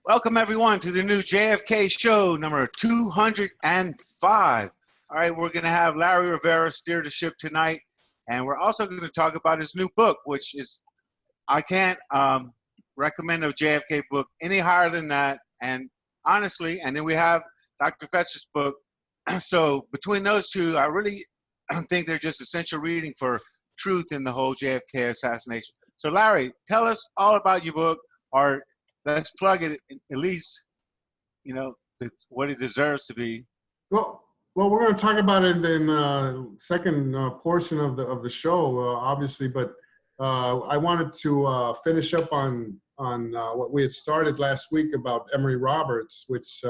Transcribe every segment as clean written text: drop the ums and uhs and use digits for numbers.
Welcome, everyone, to the new JFK show, number 205. All right, we're going to have Larry Rivera steer the ship tonight, and we're also going to talk about his new book, which is, I can't recommend a JFK book any higher than that, and honestly, and then we have Dr. Fetcher's book. So between those two, I really think they're just essential reading for truth in the whole JFK assassination. So Larry, tell us all about your book, or let's plug it at least, you know, what it deserves to be. Well, we're going to talk about it in the second portion of the show, obviously. But I wanted to finish up on what we had started last week about Emory Roberts, which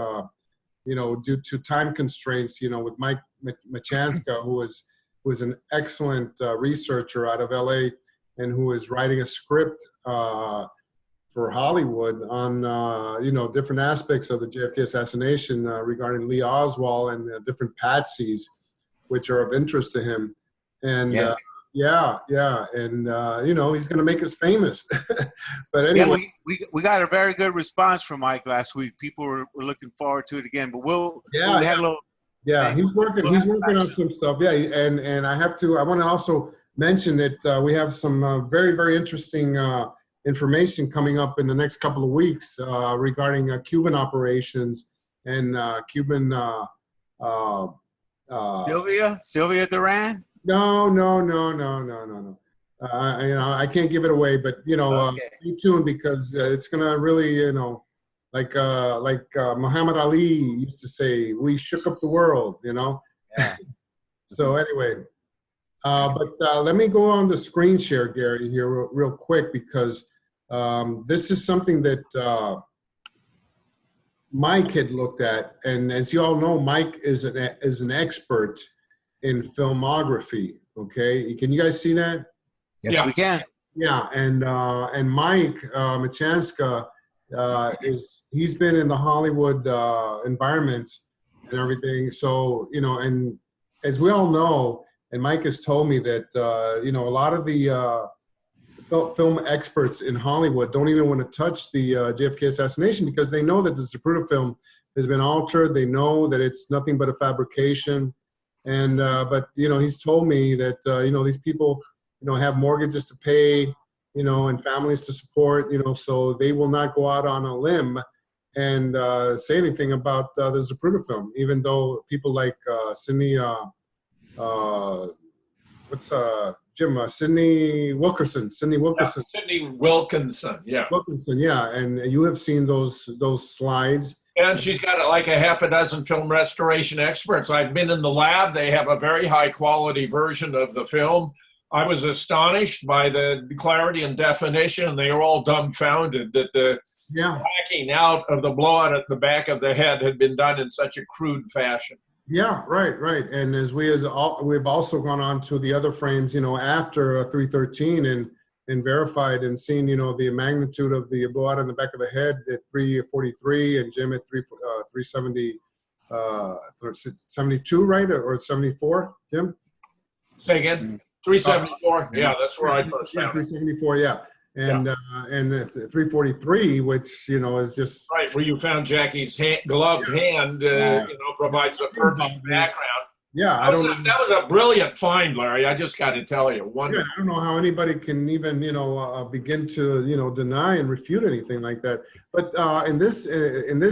you know, due to time constraints, you know, with Mike Machanska, who was an excellent researcher out of LA, and who is writing a script for Hollywood on, you know, different aspects of the JFK assassination regarding Lee Oswald and the different patsies, which are of interest to him. And and you know, he's going to make us famous. But anyway, we got a very good response from Mike last week. People were looking forward to it again. But we had a little. Yeah, he's working on some stuff. Yeah, and I want to also mention that we have some very, very interesting information coming up in the next couple of weeks regarding Cuban operations and Cuban. Sylvia Duran? No. You know, I can't give it away, but you know, stay tuned because it's gonna really, you know, like Muhammad Ali used to say, we shook up the world, you know. Yeah. So anyway, but let me go on the screen share, Gary, here real quick, because this is something that Mike had looked at, and as you all know, Mike is an expert in filmography. Okay, can you guys see that? Yes, we can. Yeah, and Mike Machanska he's been in the Hollywood environment and everything. So you know, and as we all know, and Mike has told me that you know, a lot of the film experts in Hollywood don't even want to touch the JFK assassination because they know that the Zapruder film has been altered. They know that it's nothing but a fabrication. And but you know, he's told me that you know, these people, you know, have mortgages to pay, you know, and families to support, you know, so they will not go out on a limb and say anything about the Zapruder film, even though people like Sidney Wilkinson. Yeah. Wilkinson, yeah. And you have seen those slides. And she's got like a half a dozen film restoration experts. I've been in the lab. They have a very high quality version of the film. I was astonished by the clarity and definition. They were all dumbfounded that the backing out of the blowout at the back of the head had been done in such a crude fashion. Yeah, right. And we've also gone on to the other frames, you know, after 313 and verified and seen, you know, the magnitude of the blowout in the back of the head at 343 and Jim at 370, 72, right? Or 74, Jim? Say again? 374. Yeah, that's where I first found 374, yeah. And 343, which, you know, is just right where you found Jackie's gloved hand, you know, provides a perfect background. Yeah, that was a brilliant find, Larry. I just got to tell you, wonderful. Yeah, I don't know how anybody can even, you know, begin to, you know, deny and refute anything like that. But in this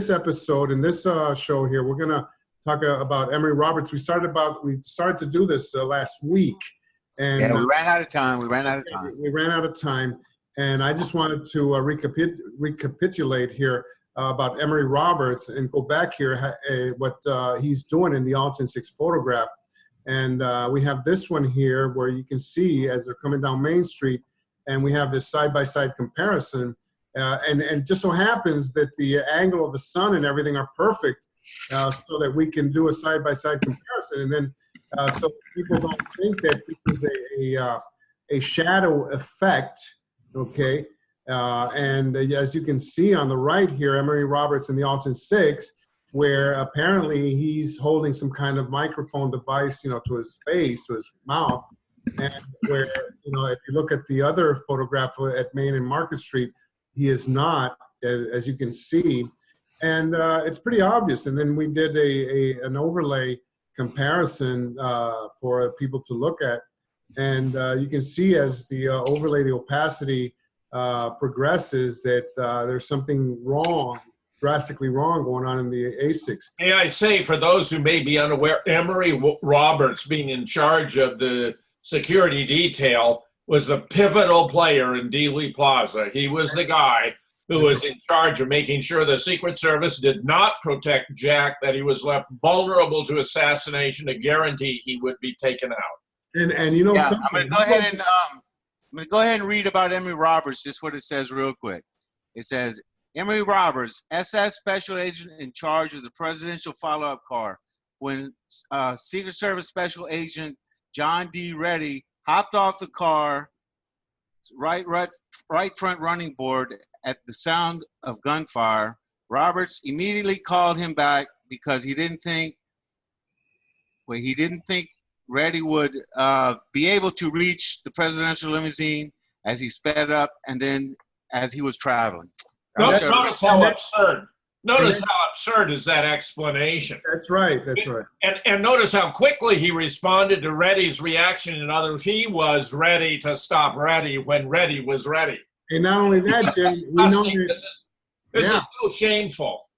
episode, in this show here, we're gonna talk about Emory Roberts. We started to do this last week, and we ran out of time. We ran out of time. And I just wanted to recapitulate here about Emory Roberts and go back here what he's doing in the Alton 6 photograph. And we have this one here where you can see as they're coming down Main Street, and we have this side-by-side comparison. And just so happens that the angle of the sun and everything are perfect so that we can do a side-by-side comparison. And then so people don't think that this is a shadow effect. Okay, and as you can see on the right here, Emory Roberts in the Alton 6, where apparently he's holding some kind of microphone device, you know, to his face, to his mouth, and where, you know, if you look at the other photograph at Main and Market Street, he is not. as you can see. And it's pretty obvious. And then we did an overlay comparison for people to look at. And you can see as the overlay, the opacity progresses, that there's something wrong, drastically wrong going on in the ASICs. May I say, for those who may be unaware, Emory Roberts, being in charge of the security detail, was the pivotal player in Dealey Plaza. He was the guy who was in charge of making sure the Secret Service did not protect Jack, that he was left vulnerable to assassination to guarantee he would be taken out. And you know, yeah, I'm gonna go ahead and read about Emory Roberts. Just what it says real quick. It says, Emory Roberts, SS Special Agent in charge of the presidential follow-up car. When Secret Service Special Agent John D. Reddy hopped off the car, right front running board at the sound of gunfire, Roberts immediately called him back because he didn't think Reddy would be able to reach the presidential limousine as he sped up and then as he was traveling. Notice how absurd. Notice how absurd is that explanation. That's right. That's right. And notice how quickly he responded to Reddy's reaction. In other words, he was ready to stop Reddy when Reddy was ready. And not only that, Jim, we know this is so shameful.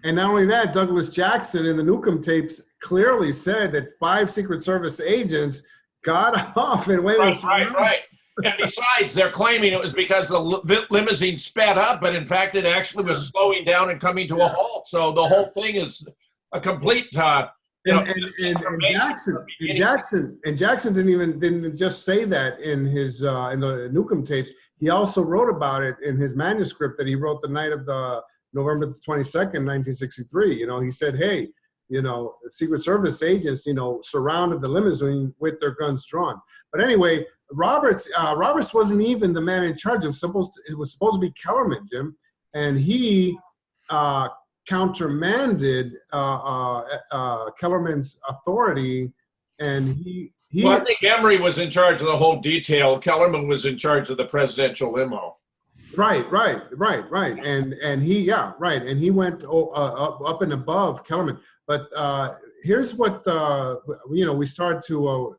And not only that, Douglas Jackson in the Newcomb tapes clearly said that 5 Secret Service agents got off and went. Right. And besides, they're claiming it was because the limousine sped up, but in fact, it actually was slowing down and coming to a halt. So the whole thing is a complete, Jackson didn't just say that in his in the Newcomb tapes. He also wrote about it in his manuscript that he wrote the night of the November 22nd, 1963. You know, he said, hey, you know, Secret Service agents, you know, surrounded the limousine with their guns drawn. But anyway, Roberts wasn't even the man in charge. It was supposed to be Kellerman, Jim, and he countermanded Kellerman's authority, and he. Well, I think Emory was in charge of the whole detail. Kellerman was in charge of the presidential limo. Right, and he and he went up and above Kellerman. But here's what we started to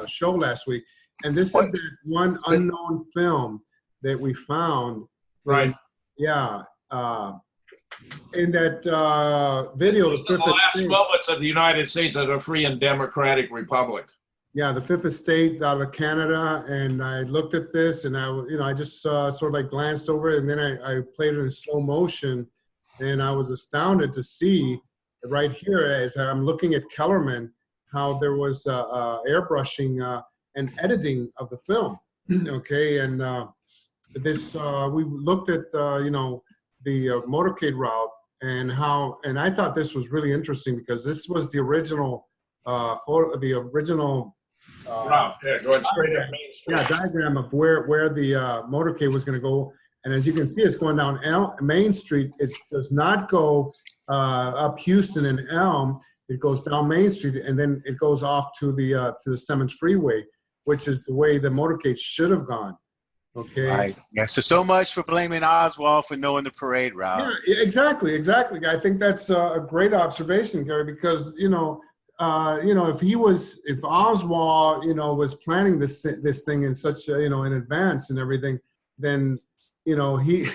show last week, and this is that one unknown film that we found. Right. In that video, the last moments of the United States as a free and democratic republic. Yeah, the Fifth Estate out of Canada, and I looked at this, and I just sort of like glanced over it, and then I played it in slow motion, and I was astounded to see right here as I'm looking at Kellerman how there was airbrushing and editing of the film. Okay, and this we looked at the motorcade route and I thought this was really interesting because this was the original diagram of where the motorcade was going to go. And as you can see, it's going down Main Street. It does not go up Houston and Elm. It goes down Main Street, and then it goes off to the Stemmons Freeway, which is the way the motorcade should have gone. Okay. Right. Yeah. So much for blaming Oswald for knowing the parade route. Yeah, exactly. I think that's a great observation, Gary, because if Oswald was planning this thing in such in advance and everything, then he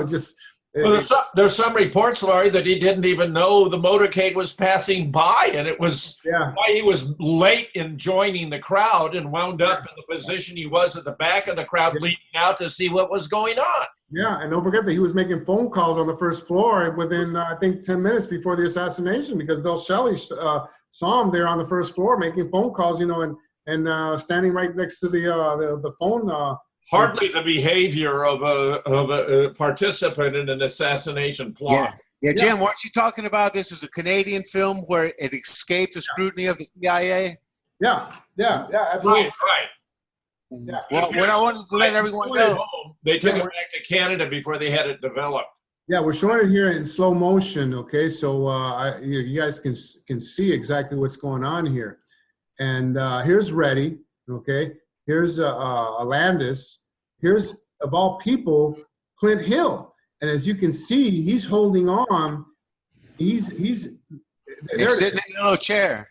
just. Well, there's some reports, Laurie, that he didn't even know the motorcade was passing by, and it was why he was late in joining the crowd and wound up in the position he was at the back of the crowd, leaning out to see what was going on. Yeah, and don't forget that he was making phone calls on the first floor within, I think, 10 minutes before the assassination, because Bill Shelley saw him there on the first floor making phone calls, and standing right next to the phone. Hardly the behavior of a participant in an assassination plot. Yeah, Jim, weren't you talking about this as a Canadian film where it escaped the scrutiny of the CIA? Yeah, absolutely. Right. Yeah. Well, what I wanted to let everyone know, they took it back to Canada before they had it developed. Yeah, we're showing it here in slow motion. Okay, so you guys can see exactly what's going on here. And here's Reddy. Okay, here's Landis. Here's, of all people, Clint Hill. And as you can see, he's holding on. They're sitting in a little chair.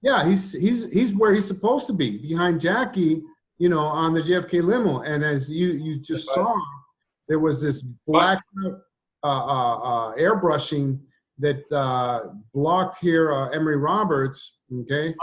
Yeah, he's where he's supposed to be, behind Jackie, you know, on the JFK limo. And as you just saw, there was this black airbrushing that blocked here Emory Roberts. Okay.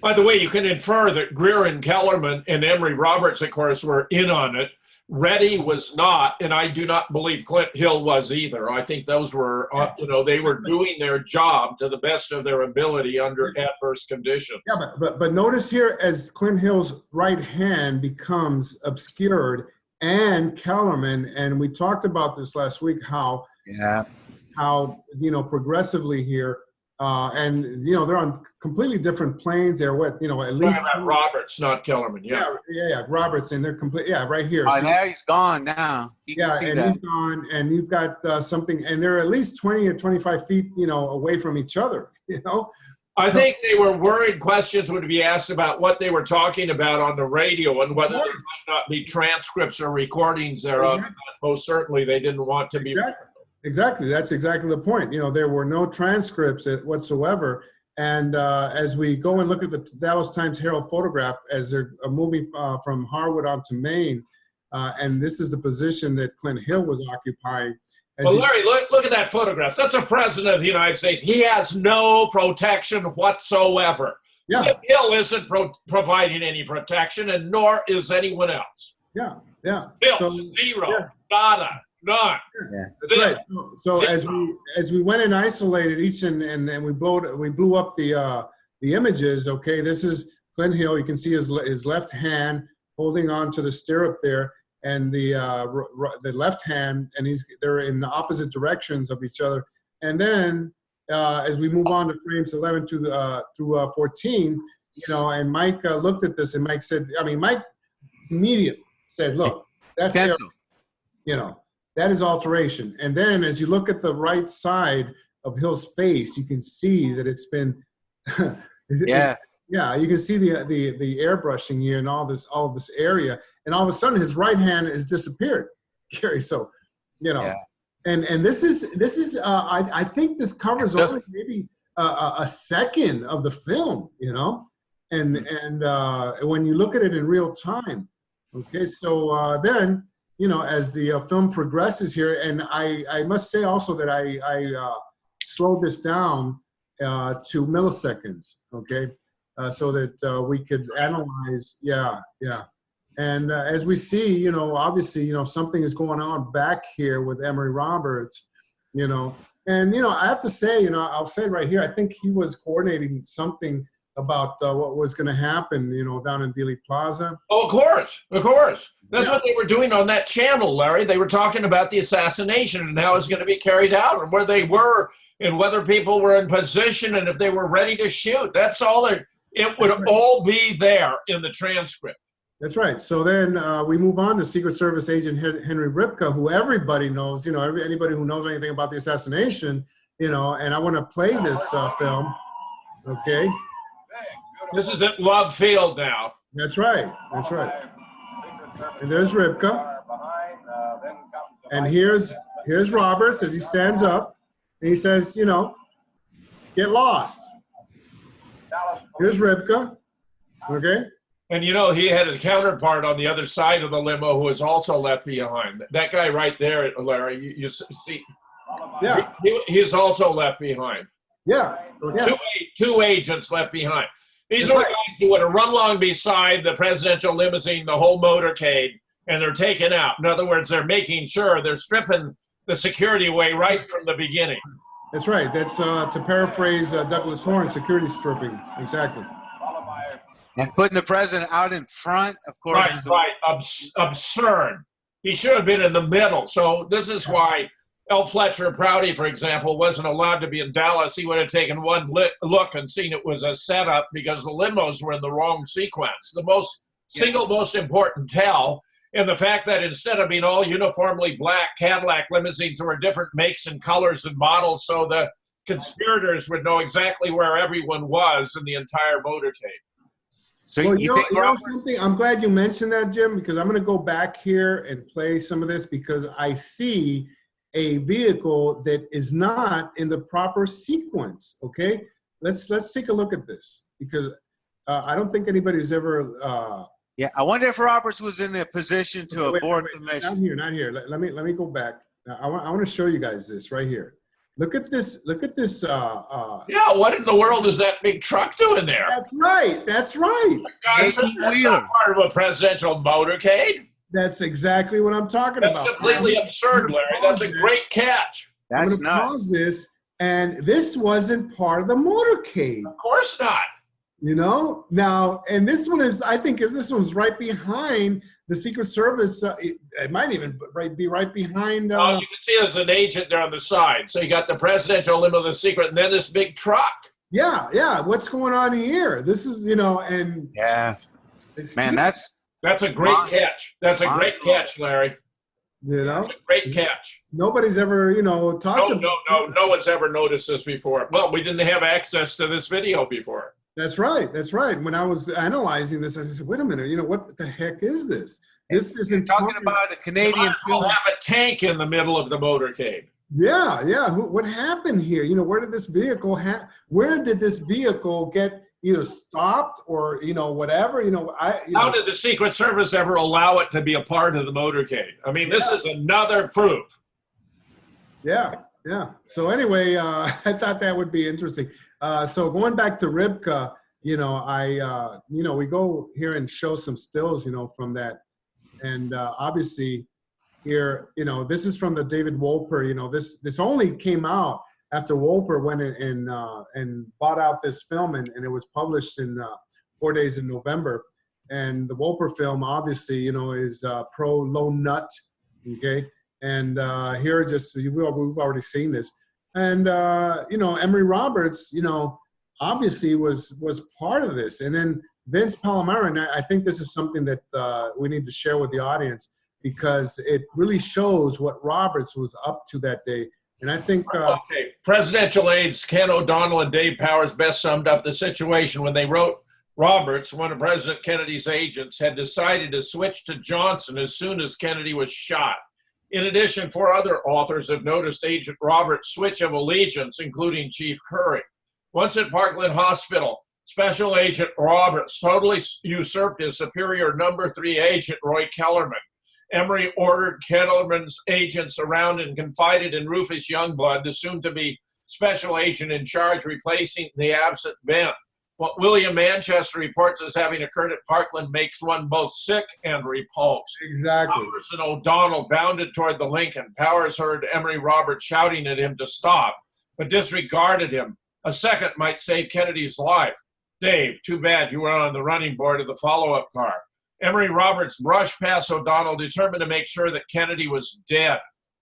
By the way, you can infer that Greer and Kellerman and Emory Roberts, of course, were in on it. Reddy was not, and I do not believe Clint Hill was either. I think those were, you know, they were doing their job to the best of their ability under adverse conditions. Yeah, but notice here, as Clint Hill's right hand becomes obscured, and Kellerman, and we talked about this last week, how you know, progressively here, and you know, they're on completely different planes. They're what, you know, at least Roberts, not Kellerman. Yeah, Roberts, and they're complete. Yeah, right here. Oh, there he's gone now. You can see that. He's gone, and you've got something, and they're at least 20 or 25 feet, you know, away from each other. You know, I think they were worried questions would be asked about what they were talking about on the radio and whether there might not be transcripts or recordings thereof. Exactly. Most certainly, they didn't want to be. Exactly. That's exactly the point. You know, there were no transcripts whatsoever. And as we go and look at the Dallas Times Herald photograph, as they're moving from Harwood onto Maine, and this is the position that Clint Hill was occupying. Well, Larry, look at that photograph. That's a president of the United States. He has no protection whatsoever. Yeah. Clint Hill isn't providing any protection, and nor is anyone else. Yeah. Bill, zero, nada. None. Yeah, that's right. So as we went and isolated each and we blew up the images. Okay, this is Clint Hill. You can see his left hand holding on to the stirrup there, and the left hand, and they're in the opposite directions of each other. And then as we move on to frames 11 through 14, you know, and Mike looked at this, and Mike said, Mike immediately said, "Look, that's error, you know." That is alteration. And then as you look at the right side of Hill's face, you can see that it's been, you can see the airbrushing here and all of this area. And all of a sudden his right hand has disappeared, Gary. So, you know, and this is I think this covers only maybe a second of the film, you know, and when you look at it in real time. Okay. So then, you know, as the film progresses here, and I must say also that I slowed this down to milliseconds, okay, so that we could analyze, and as we see, you know, obviously, you know, something is going on back here with Emory Roberts, you know, and, you know, I have to say, you know, I'll say it right here, I think he was coordinating something about what was going to happen, you know, down in Dealey Plaza. Oh, of course. That's what they were doing on that channel, Larry. They were talking about the assassination and how it's going to be carried out and where they were and whether people were in position and if they were ready to shoot. That's all. It would all be there in the transcript. That's right. So then we move on to Secret Service agent Henry Ripka, who everybody knows, you know, anybody who knows anything about the assassination, you know, and I want to play this film, okay? This is at Love Field now. That's right. And there's Ripka. And here's Roberts as he stands up. And he says, you know, get lost. Here's Ripka. Okay. And, you know, he had a counterpart on the other side of the limo who was also left behind. That guy right there, Larry, you see. Yeah. He's also left behind. Yeah. Two agents left behind. These are guys who would have run along beside the presidential limousine, the whole motorcade, and they're taken out. In other words, they're making sure they're stripping the security away right from the beginning. That's right. That's to paraphrase Douglas Horne, security stripping. Exactly. And putting the president out in front, of course. Right. Absurd. He should have been in the middle. So this is why L. Fletcher Prouty, for example, wasn't allowed to be in Dallas. He would have taken one look and seen it was a setup because the limos were in the wrong sequence. The single most important tell, and the fact that instead of being all uniformly black Cadillac limousines, there were different makes and colors and models, so the conspirators would know exactly where everyone was in the entire motorcade. So Well, you think you know Roberts? something? I'm glad you mentioned that, Jim, because I'm going to go back here and play some of this because I see a vehicle that is not in the proper sequence. Okay, let's take a look at this because I don't think anybody's ever. Yeah, I wonder if Roberts was in a position to abort the Not mission. here, not here. Let me go back. I want to show you guys this right here. Look at this. Look at this. Yeah, what in the world is that big truck doing there? That's right. That's right. God, that's not part of a presidential motorcade. That's exactly what I'm talking That's about. completely absurd, Larry. That's a great catch. I'm That's going to pause nuts. this, and this wasn't part of the motorcade. Of course not. You know, now, and this one is, I think, this one's right behind the Secret Service. It might even be right behind. You can see there's an agent there on the side. So you got the presidential limo, the secret, and then this big truck. Yeah, yeah. What's going on here? This is, you know, and Yeah, man, that's a great catch. That's a great catch, Larry. You know, that's a great catch. Nobody's ever, you know, talked about. No one's ever noticed this before. Well, we didn't have access to this video before. That's right. That's right. When I was analyzing this, I said, "Wait a minute. You know what the heck is this? This isn't talking about a Canadian film. Have a tank in the middle of the motorcade." Yeah, yeah. What happened here? You know, where did this vehicle get either stopped or, you know, whatever? You know, how did the Secret Service ever allow it to be a part of the motorcade? I mean, this is another proof. Yeah, yeah. So anyway, I thought that would be interesting. So going back to Ribka, you know, we go here and show some stills, you know, from that. And obviously here, you know, this is from the David Wolper, you know, this only came out after Wolper went in and bought out this film and it was published in 4 days in November. And the Wolper film, obviously, you know, is pro lone nut, okay? And here we've already seen this. And, you know, Emory Roberts, you know, obviously was part of this. And then Vince Palomar, and I think this is something that we need to share with the audience because it really shows what Roberts was up to that day. And I think... okay, presidential aides Ken O'Donnell and Dave Powers best summed up the situation when they wrote Roberts, one of President Kennedy's agents, had decided to switch to Johnson as soon as Kennedy was shot. In addition, 4 other authors have noticed Agent Roberts' switch of allegiance, including Chief Curry. Once at Parkland Hospital, Special Agent Roberts totally usurped his superior number 3 agent, Roy Kellerman. Emory ordered Kellerman's agents around and confided in Rufus Youngblood, the soon-to-be special agent in charge, replacing the absent Ben. What William Manchester reports as having occurred at Parkland makes one both sick and repulsed. Exactly. Powers and O'Donnell bounded toward the Lincoln. Powers heard Emory Roberts shouting at him to stop, but disregarded him. A second might save Kennedy's life. Dave, too bad you were on the running board of the follow-up car. Emory Roberts brushed past O'Donnell, determined to make sure that Kennedy was dead.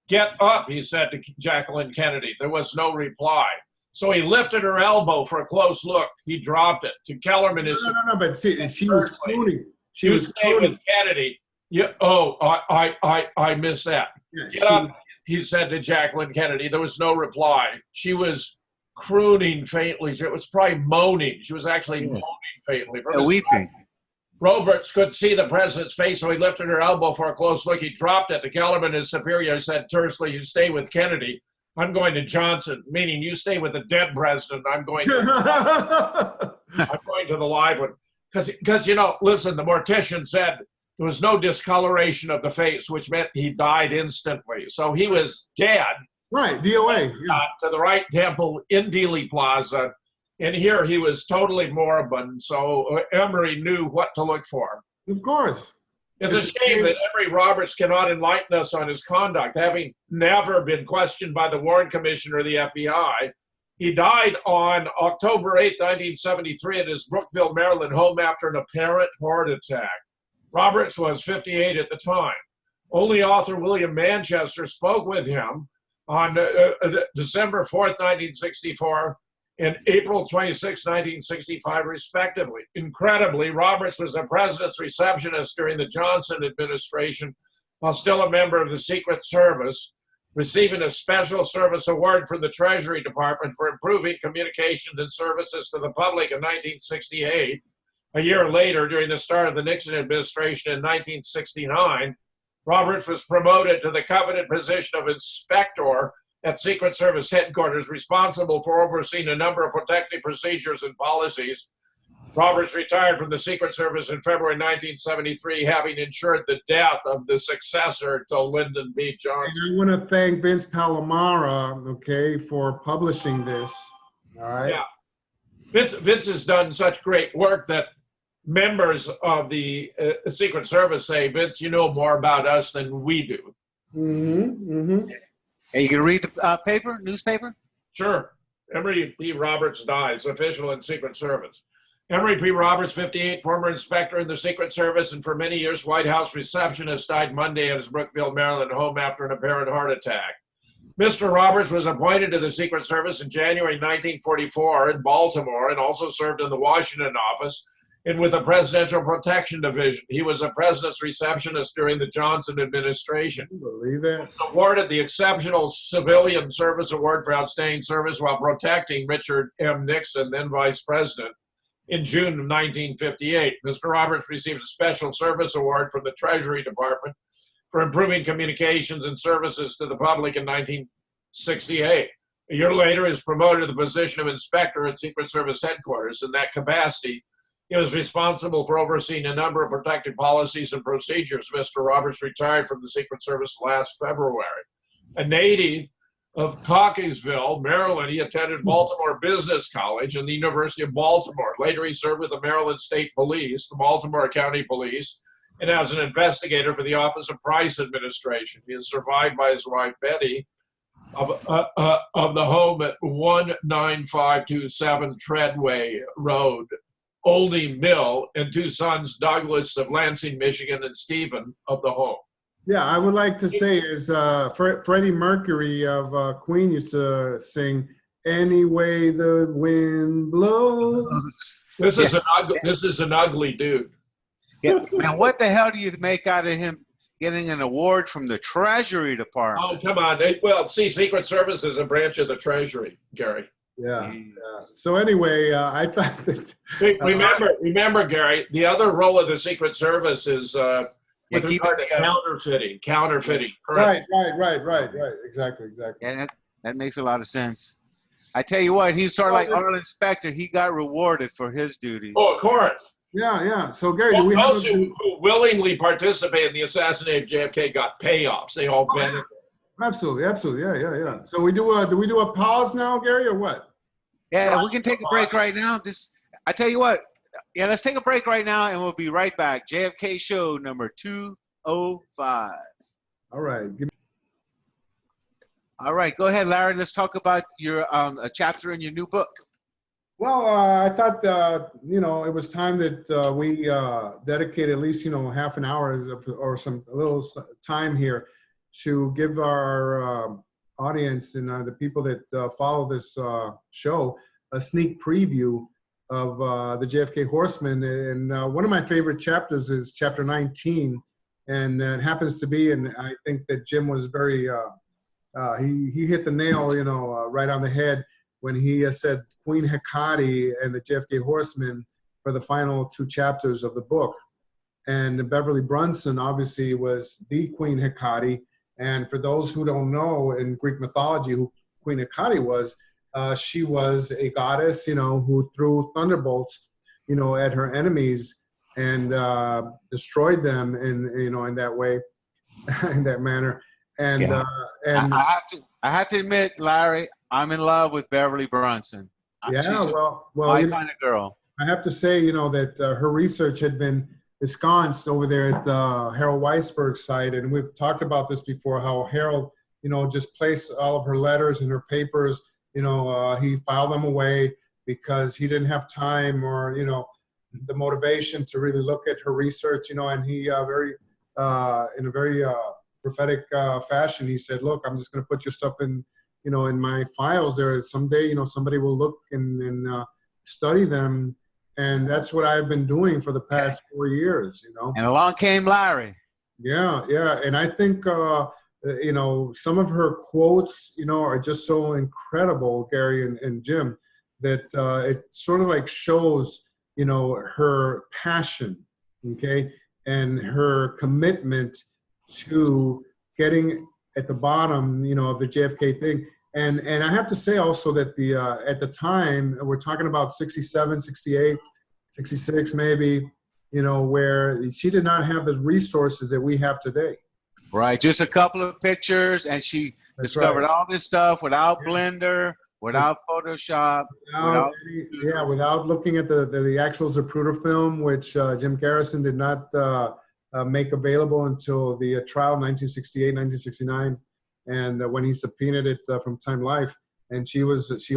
Get up, he said to Jacqueline Kennedy. There was no reply. So he lifted her elbow for a close look. He dropped it. To Kellerman, No, but see, she was crooning. You stay with Kennedy. I missed that. Yeah, Get up, he said to Jacqueline Kennedy. There was no reply. She was crooning faintly. It was probably moaning. She was actually moaning faintly. weeping. Roberts could see the president's face, so he lifted her elbow for a close look. He dropped it. To Kellerman, his superior, said tersely, "You stay with Kennedy. I'm going to Johnson," meaning you stay with the dead president. I'm going to the live one. Because, you know, listen, the mortician said there was no discoloration of the face, which meant he died instantly. So he was dead. Right, DOA. Yeah. To the right temple in Dealey Plaza. And here he was totally moribund. So Emory knew what to look for. Of course. It's a shame that Emory Roberts cannot enlighten us on his conduct, having never been questioned by the Warren Commission or the FBI. He died on October 8, 1973 at his Brookville, Maryland home after an apparent heart attack. Roberts was 58 at the time. Only author William Manchester spoke with him on December 4th, 1964 and April 26, 1965, respectively. Incredibly, Roberts was the president's receptionist during the Johnson administration while still a member of the Secret Service, receiving a Special Service Award from the Treasury Department for improving communications and services to the public in 1968. A year later, during the start of the Nixon administration in 1969, Roberts was promoted to the coveted position of inspector at Secret Service headquarters, responsible for overseeing a number of protective procedures and policies. Roberts retired from the Secret Service in February 1973, having ensured the death of the successor to Lyndon B. Johnson. And I want to thank Vince Palomara, okay, for publishing this. All right. Yeah. Vince has done such great work that members of the Secret Service say, Vince, you know more about us than we do. Mm-hmm. Mm-hmm. Hey, you can read the newspaper? Sure. Emory P. Roberts dies, official in Secret Service. Emory P. Roberts, 58, former inspector in the Secret Service and for many years White House receptionist, died Monday at his Brookfield, Maryland home after an apparent heart attack. Mr. Roberts was appointed to the Secret Service in January 1944 in Baltimore and also served in the Washington office and with the Presidential Protection Division. He was a president's receptionist during the Johnson administration. Believe it. He was awarded the Exceptional Civilian Service Award for outstanding service while protecting Richard M. Nixon, then vice president, in June of 1958. Mr. Roberts received a Special Service Award from the Treasury Department for improving communications and services to the public in 1968. A year later, he was promoted to the position of inspector at Secret Service headquarters. In that capacity, he was responsible for overseeing a number of protective policies and procedures. Mr. Roberts retired from the Secret Service last February. A native of Cockeysville, Maryland, he attended Baltimore Business College and the University of Baltimore. Later, he served with the Maryland State Police, the Baltimore County Police, and as an investigator for the Office of Price Administration. He is survived by his wife, Betty, of the home at 19527 Treadway Road, Oldie Mill, and two sons, Douglas of Lansing, Michigan, and Stephen of the home. Yeah, I would like to say is Freddie Mercury of Queen used to sing, "Any way the wind blows." This is an ugly dude. Yeah, man, what the hell do you make out of him getting an award from the Treasury Department? Oh, come on. Well, see, Secret Service is a branch of the Treasury, Gary. Yeah. So anyway, I thought that. Remember, Gary, the other role of the Secret Service is with regard to counterfeiting. Correct. Right. Exactly. Yeah, that makes a lot of sense. I tell you what, he's sort of like Arlen Specter. He got rewarded for his duties. Oh, of course. Yeah. So Gary, Well, those who willingly participate in the assassination of JFK got payoffs. They all benefit. Absolutely. Yeah. So do we do a pause now, Gary, or what? Yeah, we can take a break right now. I tell you what. Yeah, let's take a break right now, and we'll be right back. JFK Show number 205. All right. All right, go ahead, Larry. Let's talk about your a chapter in your new book. Well, I thought it was time that we dedicate at least half an hour or a little time here to give our audience and the people that follow this show a sneak preview of the JFK Horseman. And one of my favorite chapters is chapter 19, and it happens to be, and I think that Jim was very he hit the nail right on the head when he said Queen Hecate and the JFK Horseman for the final two chapters of the book. And Beverly Brunson obviously was the Queen Hecate. And for those who don't know in Greek mythology who Queen Hecate was, she was a goddess, who threw thunderbolts, at her enemies and destroyed them in that way, in that manner. And yeah. I have to admit, Larry, I'm in love with Beverly Brunson. Yeah, She's well, my kind of girl. I have to say, that her research had been ensconced over there at Harold Weisberg's site, and we've talked about this before. How Harold, just placed all of her letters and her papers. He filed them away because he didn't have time or the motivation to really look at her research. And he in a very prophetic fashion, he said, "Look, I'm just going to put your stuff in." In my files there, someday, somebody will look and study them. And that's what I've been doing for the past 4 years, And along came Larry. Yeah. And I think, some of her quotes, are just so incredible, Gary and Jim, that it sort of like shows her passion, okay, and her commitment to getting at the bottom, of the JFK thing. And I have to say also that at the time, we're talking about 67, 68, 66 maybe, where she did not have the resources that we have today. Right, just a couple of pictures, and she discovered all this stuff without Blender, without Photoshop, without looking at the actual Zapruder film, which Jim Garrison did not make available until the trial, 1968, 1969, and when he subpoenaed it from Time Life. And she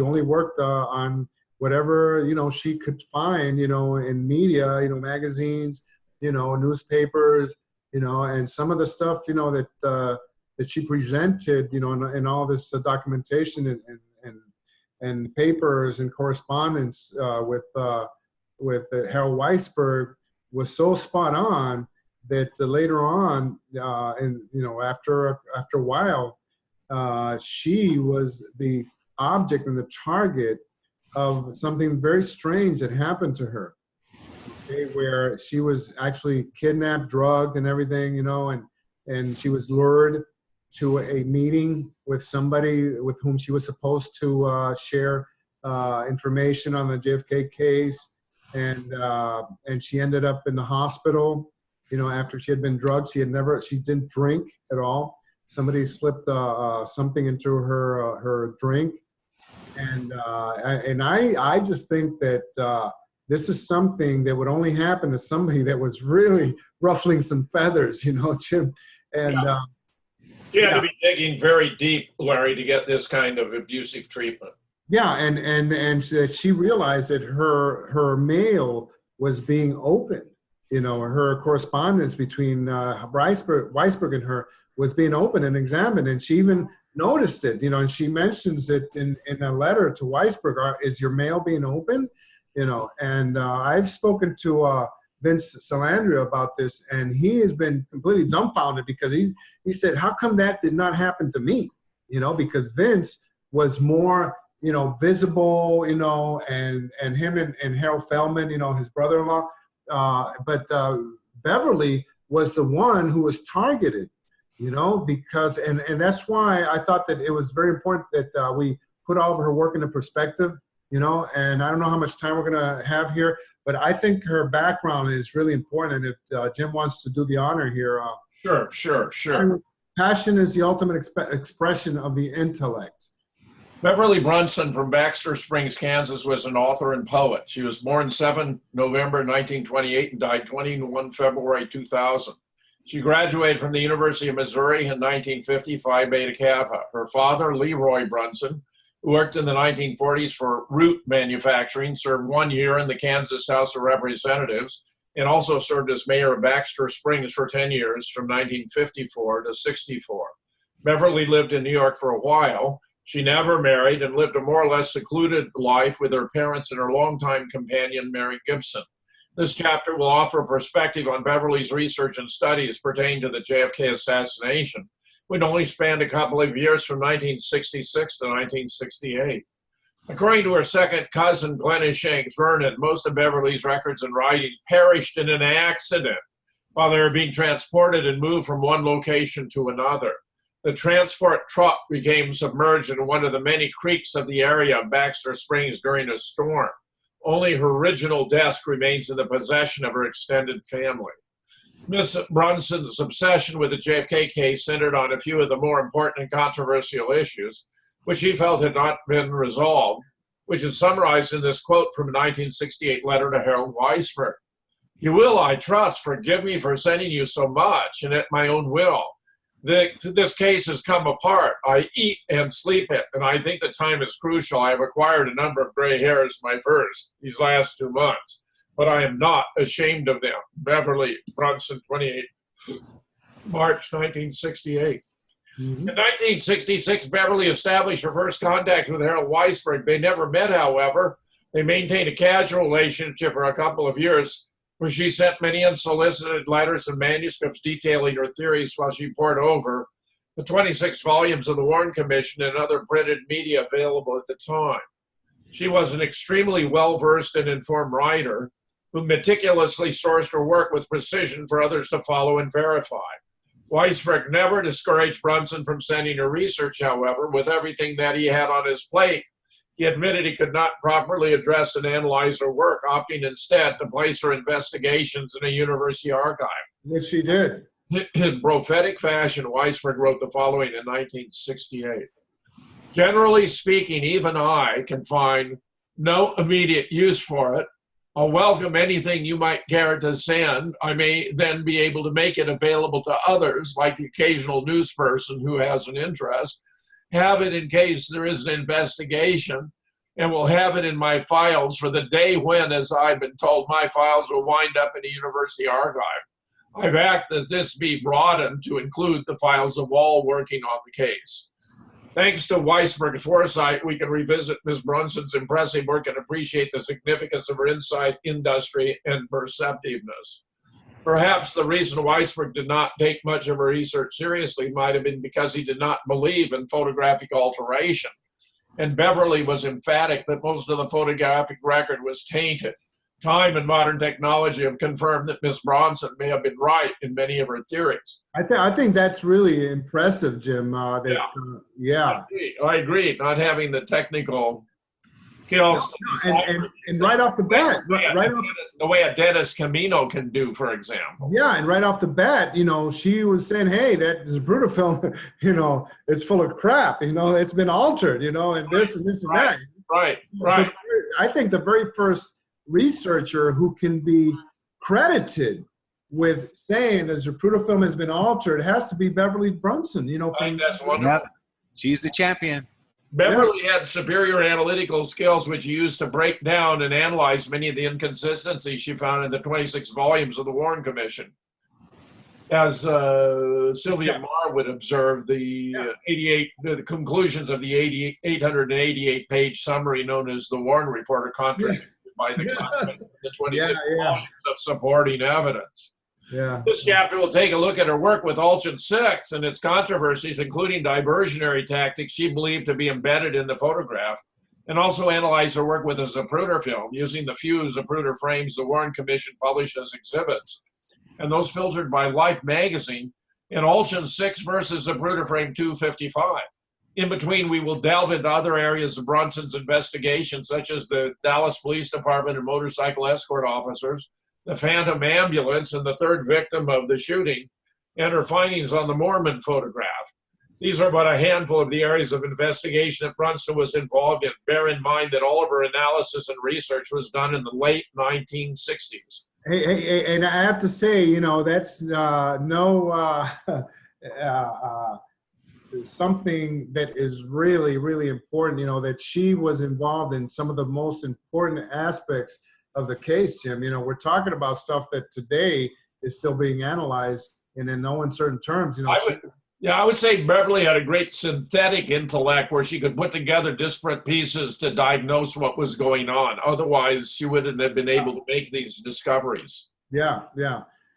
only worked on whatever she could find, in media, magazines, newspapers, and some of the stuff, that she presented, in all this documentation and papers and correspondence with Harold Weisberg was so spot on that later on, after a while, she was the object and the target of something very strange that happened to her. Okay, where she was actually kidnapped, drugged, and everything, and she was lured to a meeting with somebody with whom she was supposed to share information on the JFK case, and she ended up in the hospital. After she had been drugged, she didn't drink at all. Somebody slipped something into her drink, and I just think that this is something that would only happen to somebody that was really ruffling some feathers, Jim. And she had to be digging very deep, Larry, to get this kind of abusive treatment. Yeah, and she realized that her mail was being opened. Her correspondence between Weisberg and her was being opened and examined, and she even noticed it. And she mentions it in a letter to Weisberg. Is your mail being opened? And I've spoken to Vince Salandria about this, and he has been completely dumbfounded because he said, how come that did not happen to me? Because Vince was more, visible, and him and Harold Feldman, his brother-in-law, but Beverly was the one who was targeted, because, and that's why I thought that it was very important that we put all of her work into perspective. And I don't know how much time we're going to have here, but I think her background is really important. And if Jim wants to do the honor here. Sure. Passion is the ultimate expression of the intellect. Beverly Brunson from Baxter Springs, Kansas, was an author and poet. She was born 7 November 1928 and died 21 February 2000. She graduated from the University of Missouri in 1950, Phi Beta Kappa. Her father, Leroy Brunson, who worked in the 1940s for root manufacturing, served 1 year in the Kansas House of Representatives, and also served as mayor of Baxter Springs for 10 years from 1954 to 64. Beverly lived in New York for a while. She never married and lived a more or less secluded life with her parents and her longtime companion, Mary Gibson. This chapter will offer a perspective on Beverly's research and studies pertaining to the JFK assassination, which only spanned a couple of years from 1966 to 1968. According to her second cousin, Glennis Shanks Vernon, most of Beverly's records and writings perished in an accident while they were being transported and moved from one location to another. The transport truck became submerged in one of the many creeks of the area of Baxter Springs during a storm. Only her original desk remains in the possession of her extended family. Miss Brunson's obsession with the JFK case centered on a few of the more important and controversial issues, which she felt had not been resolved, which is summarized in this quote from a 1968 letter to Harold Weisberg. "You will, I trust, forgive me for sending you so much, and at my own will. This case has come apart. I eat and sleep it, and I think the time is crucial. I have acquired a number of gray hairs these last 2 months, but I am not ashamed of them." Beverly Brunson, 28 March 1968. In 1966, Beverly established her first contact with Harold Weisberg. They never met, however. They maintained a casual relationship for a couple of years, where she sent many unsolicited letters and manuscripts detailing her theories while she pored over the 26 volumes of the Warren Commission and other printed media available at the time. She was an extremely well-versed and informed writer. who meticulously sourced her work with precision for others to follow and verify. Weisberg never discouraged Brunson from sending her research, however. With everything that he had on his plate, he admitted he could not properly address and analyze her work, opting instead to place her investigations in a university archive. Which she did. In prophetic fashion, Weisberg wrote the following in 1968. Generally speaking, even I can find no immediate use for it. I'll welcome anything you might care to send. I may then be able to make it available to others, like the occasional news person who has an interest, have it in case there is an investigation, and will have it in my files for the day when, as I've been told, my files will wind up in a university archive. I've asked that this be broadened to include the files of all working on the case. Thanks to Weisberg's foresight, we can revisit Ms. Brunson's impressive work and appreciate the significance of her insight, industry, and perceptiveness. Perhaps the reason Weisberg did not take much of her research seriously might have been because he did not believe in photographic alteration. And Beverly was emphatic that most of the photographic record was tainted. Time and modern technology have confirmed that Ms. Brunson may have been right in many of her theories. I think that's really impressive, Jim. Yeah. I agree. Not having the technical skills. And right off the bat, the way a Dennis Camino can do, for example. Yeah, and right off the bat, she was saying, hey, that Zapruder film, it's full of crap, it's been altered, and this and this and that. Right. So I think the very first researcher who can be credited with saying the Zapruder film has been altered has to be Beverly Brunson. That's wonderful. Yep. She's the champion. Beverly had superior analytical skills, which she used to break down and analyze many of the inconsistencies she found in the 26 volumes of the Warren Commission. As Sylvia Marr would observe, the conclusions of the 888-page summary known as the Warren Report are contradicted by the content of the 26 volumes of supporting evidence. Yeah. This chapter will take a look at her work with Ulchin 6 and its controversies, including diversionary tactics she believed to be embedded in the photograph, and also analyze her work with a Zapruder film using the few Zapruder frames the Warren Commission published as exhibits, and those filtered by Life magazine in Ulchin 6 versus Zapruder frame 255. In between, we will delve into other areas of Brunson's investigation, such as the Dallas Police Department and motorcycle escort officers, the Phantom ambulance, and the third victim of the shooting, and her findings on the Mormon photograph. These are but a handful of the areas of investigation that Brunson was involved in. Bear in mind that all of her analysis and research was done in the late 1960s. Hey, and I have to say, that's something that is really, really important, that she was involved in some of the most important aspects of the case, Jim. We're talking about stuff that today is still being analyzed and in no uncertain terms. I would say Beverly had a great synthetic intellect where she could put together disparate pieces to diagnose what was going on. Otherwise, she wouldn't have been able to make these discoveries. Yeah.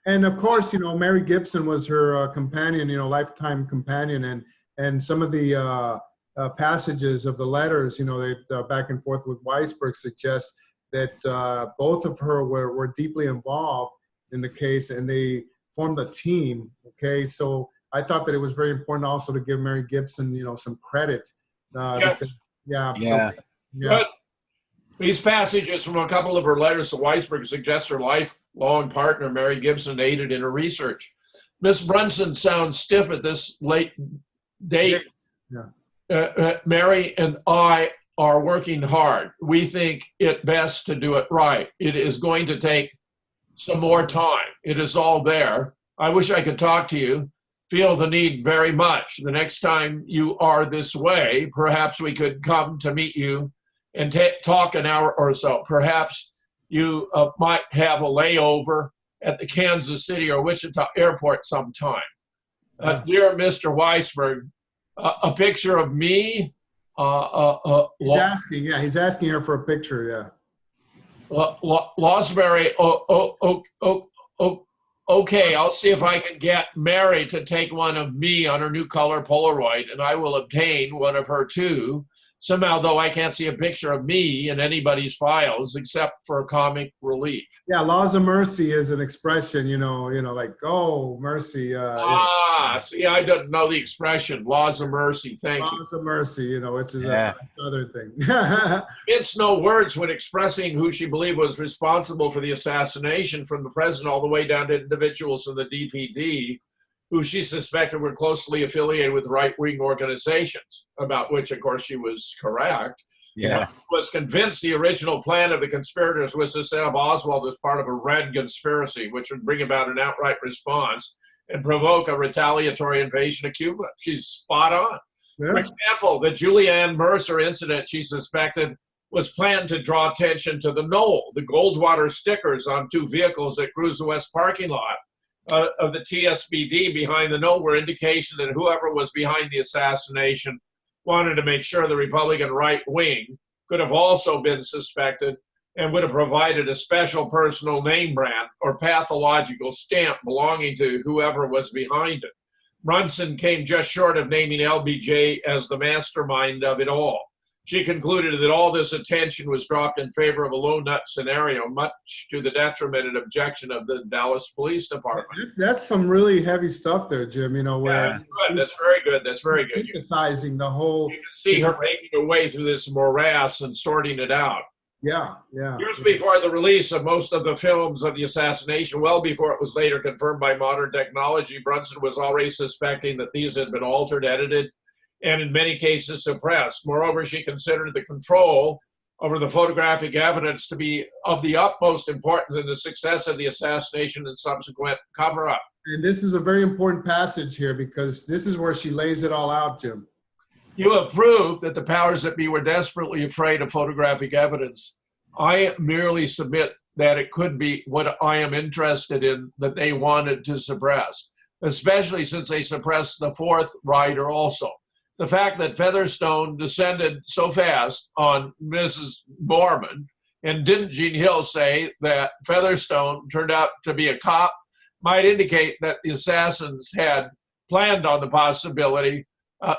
And of course, Mary Gibson was her companion, lifetime companion. And some of the passages of the letters, that back and forth with Weisberg suggest that both of her were deeply involved in the case, and they formed a team. Okay, so I thought that it was very important also to give Mary Gibson, some credit. But these passages from a couple of her letters to Weisberg suggest her lifelong partner, Mary Gibson, aided in her research. Miss Brunson sounds stiff at this late date. Mary and I are working hard. We think it best to do it right. It is going to take some more time. It is all there. I wish I could talk to you. Feel the need very much. The next time you are this way, perhaps we could come to meet you and talk an hour or so. Perhaps you might have a layover at the Kansas City or Wichita airport sometime. Dear Mr. Weisberg, a picture of me. He's asking her for a picture. Losbury. Okay, I'll see if I can get Mary to take one of me on her new color Polaroid, and I will obtain one of her too. Somehow, though, I can't see a picture of me in anybody's files except for comic relief. Yeah, laws of mercy is an expression, like, oh, mercy. See, I don't know the expression, laws of mercy. Thank you. Laws of mercy, which is Yeah. another thing. It's no words when expressing who she believed was responsible for the assassination, from the president all the way down to individuals in the DPD who she suspected were closely affiliated with right-wing organizations, about which, of course, she was correct. Yeah. Was convinced the original plan of the conspirators was to set up Oswald as part of a red conspiracy, which would bring about an outright response and provoke a retaliatory invasion of Cuba. She's spot on. Yeah. For example, the Julianne Mercer incident she suspected was planned to draw attention to the Knoll, the Goldwater stickers on 2 vehicles that cruise the west parking lot of the TSBD behind the Knoll were indication that whoever was behind the assassination wanted to make sure the Republican right wing could have also been suspected and would have provided a special personal name brand or pathological stamp belonging to whoever was behind it. Brunson came just short of naming LBJ as the mastermind of it all. She concluded that all this attention was dropped in favor of a low nut scenario, much to the detriment and objection of the Dallas Police Department. That's some really heavy stuff there, Jim, where That's good. That's very good. That's very good. Emphasizing the whole. You can see her making her way through this morass and sorting it out. Yeah. Years before the release of most of the films of the assassination, well before it was later confirmed by modern technology, Brunson was already suspecting that these had been altered, edited, and in many cases suppressed. Moreover, she considered the control over the photographic evidence to be of the utmost importance in the success of the assassination and subsequent cover-up. And this is a very important passage here, because this is where she lays it all out, Jim. You have proved that the powers that be were desperately afraid of photographic evidence. I merely submit that it could be what I am interested in that they wanted to suppress, especially since they suppressed the 4th rider also. The fact that Featherstone descended so fast on Mrs. Borman, and didn't Gene Hill say that Featherstone turned out to be a cop, might indicate that the assassins had planned on the possibility